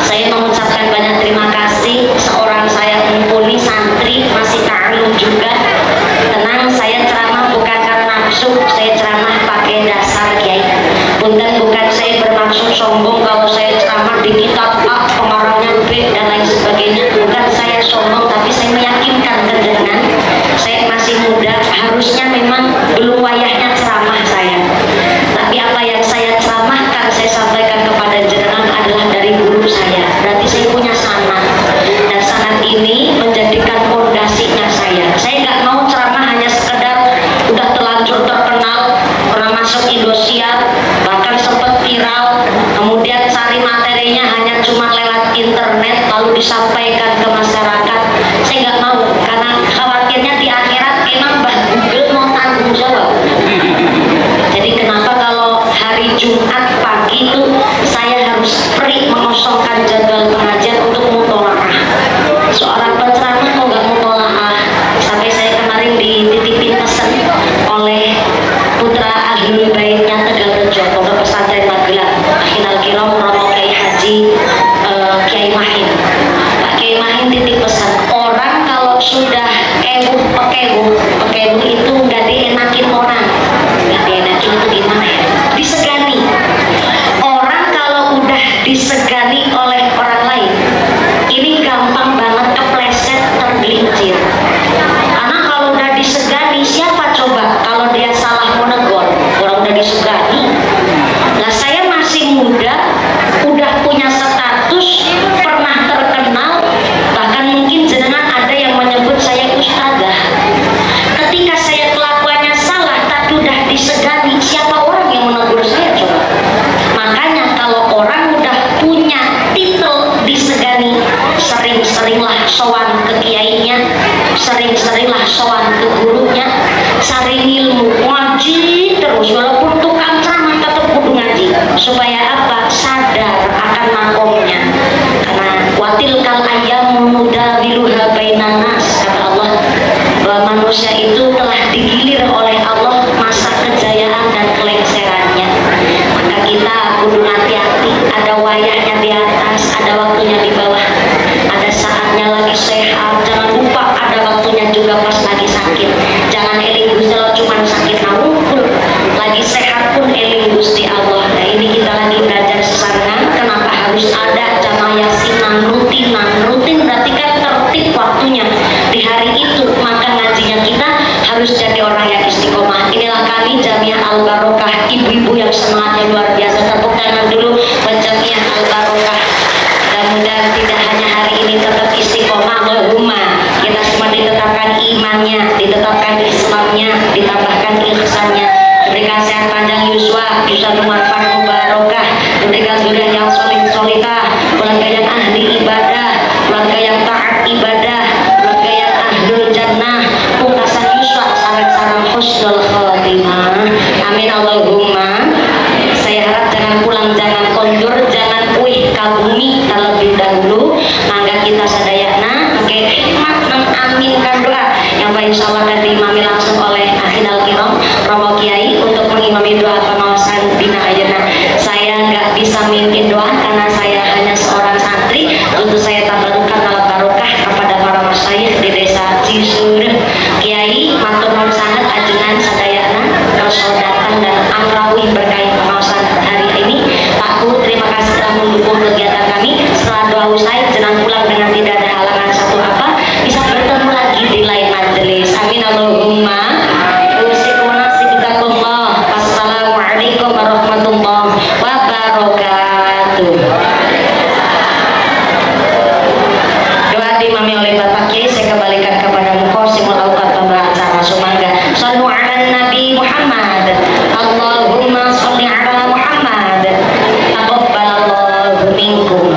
saya mengucapkan banyak terima kasih. Seorang saya mumpuni santri masih ta'alum juga. Tenang, saya ceramah bukan karena nafsu, saya ceramah pakai dasar Kiai. Punten bukan saya bermaksud sombong kalau saya ceramah di kitab A pengarangnya B dan lain sebagainya. Bukan saya sombong, tapi saya meyakinkan dengan saya masih muda, harusnya memang belum wayahnya ceramah saya. Tapi apa yang saya ceramahkan, saya sampaikan kepada jenengan adalah dari guru saya. Berarti saya punya sanad, dan sanad ini menjadikan fondasinya saya. Saya nggak mau ceramah hanya sekedar udah terlanjur terkenal, pernah masuk Indosiar, bahkan sempat viral, kemudian cari materinya hanya cuma lewat internet lalu disampaikan ke masyarakat. Saya nggak mau, karena khawatirnya di akhirat emang Mbah Google mau tanggung jawab. Jadi kenapa kalau hari Jumat pagi itu saya harus free mengosongkan jadwal pengajian untuk mutolaah. Seorang penceramah kok nggak mutolaah? Sampai saya kemarin dititipin pesan oleh putra Ahlul Baitnya Tegal Rejo, Pondok Pesantren Magelang, Akhirul Kiram Romo Kiai Haji Kiai Mahin. Pak Kiai Mahin titip pesan, orang kalau sudah pekewu itu nggak dienakin orang. Nggak dienakin itu gimana ya? Disegani. Orang kalau udah disegani oleh orang lain, ini gampang banget kepleset, tergelincir. Karena kalau udah disegani, siapa coba kalau dia salah mau negor? Orang udah disegani. Nah, saya masih muda, udah punya status, pernah terkenal, bahkan mungkin jenengan ada yang menyebut saya ustazah. Ketika saya kelakuannya salah tapi udah disegani, siapa orang yang menegur saya coba? Makanya kalau orang udah punya titel disegani, sering-seringlah sowan ke kiainya, sering-seringlah sowan ke gurunya, saring ilmu, ngaji terus walaupun tukang ceramah tetap kudu ngaji. Supaya apa? Sadar akan makomnya. Karena watil kal ayam nudawiluha bainan nas, kata Allah, bahwa manusia itu telah digilir oleh Allah masa kejayaan dan kelengserannya. Maka kita kudu hati-hati, ada wayahnya di atas, ada waktunya di bawah, ada saatnya lagi sehat, jangan lupa ada waktunya juga pas lagi sakit. Jangan eling Gusti Allah cuma sakit nawungkul, lagi sehat pun eling Gusti Allah. Nah ini kita lagi belajar sesana, kenapa harus ada jamaah yasinan rutin berarti kan tertib waktunya di hari itu, maka ngajinya kita harus jadi orang yang istiqomah. Inilah kami Jamiah Al Barokah, ibu-ibu yang semangatnya luar biasa. Tepuk tangan dulu buat Jamiah Al Barokah. Mudah-mudahan tidak hanya hari ini tetap istiqomah, Allahumma, kita semua ditetapkan imannya, ditetapkan Islamnya, ditambahkan ihsannya, diberikan sehat panjang yuswa, jurusan manfaat mubarokah, diberikan zuriat yang solihah, keluarga yang ahli ibadah, keluarga yang taat ibadah, keluarga yang ahlul jannah, pungkasan yuswa sareng-sareng husnul khotimah. Amin Allahumma. Saya harap jangan pulang, jangan kondur, jangan uih kabumi terlebih dahulu. Mangga kita sadayana oke hikmat mengaminkan doa yang insya Allah akan diimami langsung oleh akhirul kiram Romo Kiai untuk mengimami doa pengawasan bina ayeuna. Saya nggak bisa mimpin doa karena saya hanya seorang santri. Untuk saya tabarukan alat barokah kepada para masyayikh di desa Cisur. Kiai matur nuwun sangat ajengan sadayana kersa datang dan amrawi berkait pengawasan hari ini. Pakku terima kasih telah mendukung kegiatan kami. Setelah doa usai jenang pulang dengan tidak ada halangan satu apa, bisa bertemu lagi di lain majelis. Amin Allahumma. Wassalamualaikum warahmatullahi wabarakatuh. Doa diimami oleh Bapak Kiai, saya kembalikan kepada Muqasimul Awqat pembawa acara sumangga. Shallu ala Nabi Muhammad. Allahumma sholli ala Muhammad. Taqabbalallahu minkum.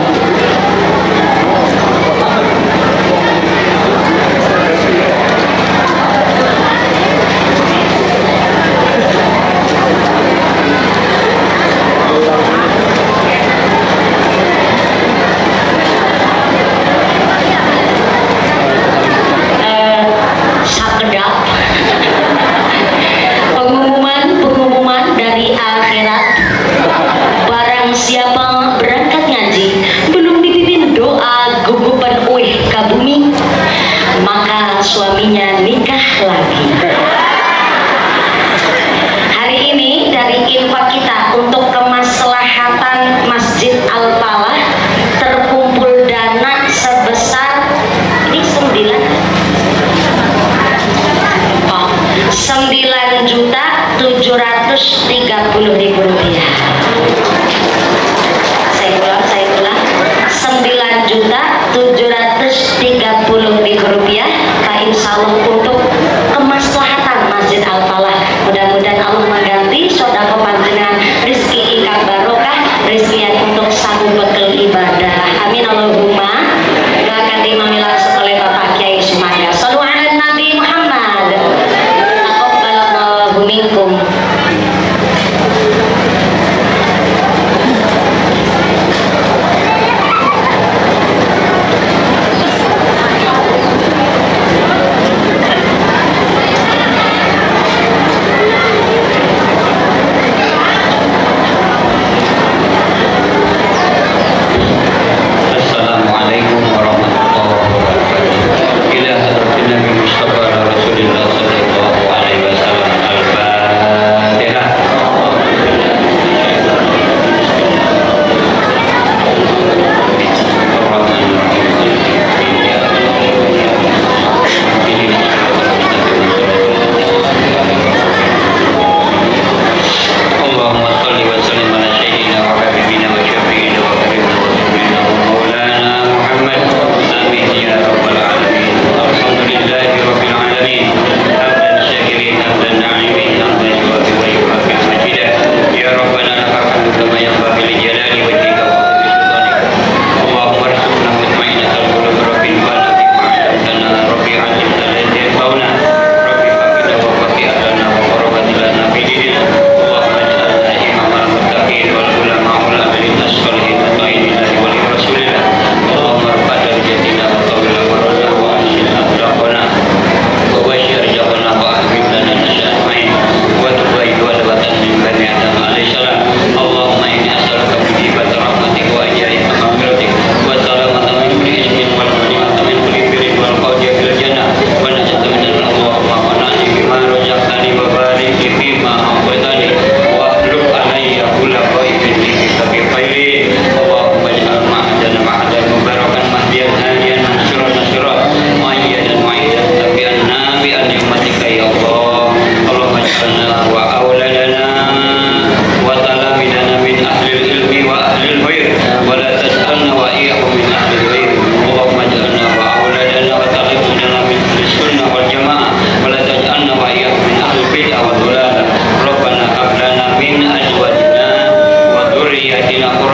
Pengumuman dari akhirat. Barang siapa berangkat ngaji belum dipimpin doa gugupan uih ke bumi, maka suaminya nikah lagi. Hari ini dari infak kita untuk kemaslahatan Masjid Al-Falah terkumpul dana sebesar ini 9.730.000 rupiah. Saya ulang 9.730.000 rupiah. Pak insya Allah untuk kemaslahatan Masjid Al-Falah. Mudah-mudahan Allah mengganti sedekah panjenengan rezeki ingkang barokah, rezeki yang untuk sanggup bekal ibadah. Amin Allahumma. Doakan diimami langsung oleh Bapak Kiai Sumangga. Shallu ala Nabi Muhammad. Taqabbalallahu minkum. Assalamualaikum warahmatullahi wabarakatuh. Ila hadratin Nabi Mustafa Rasulullah sallallahu alaihi wasallam. Al-Fatihah. ihdina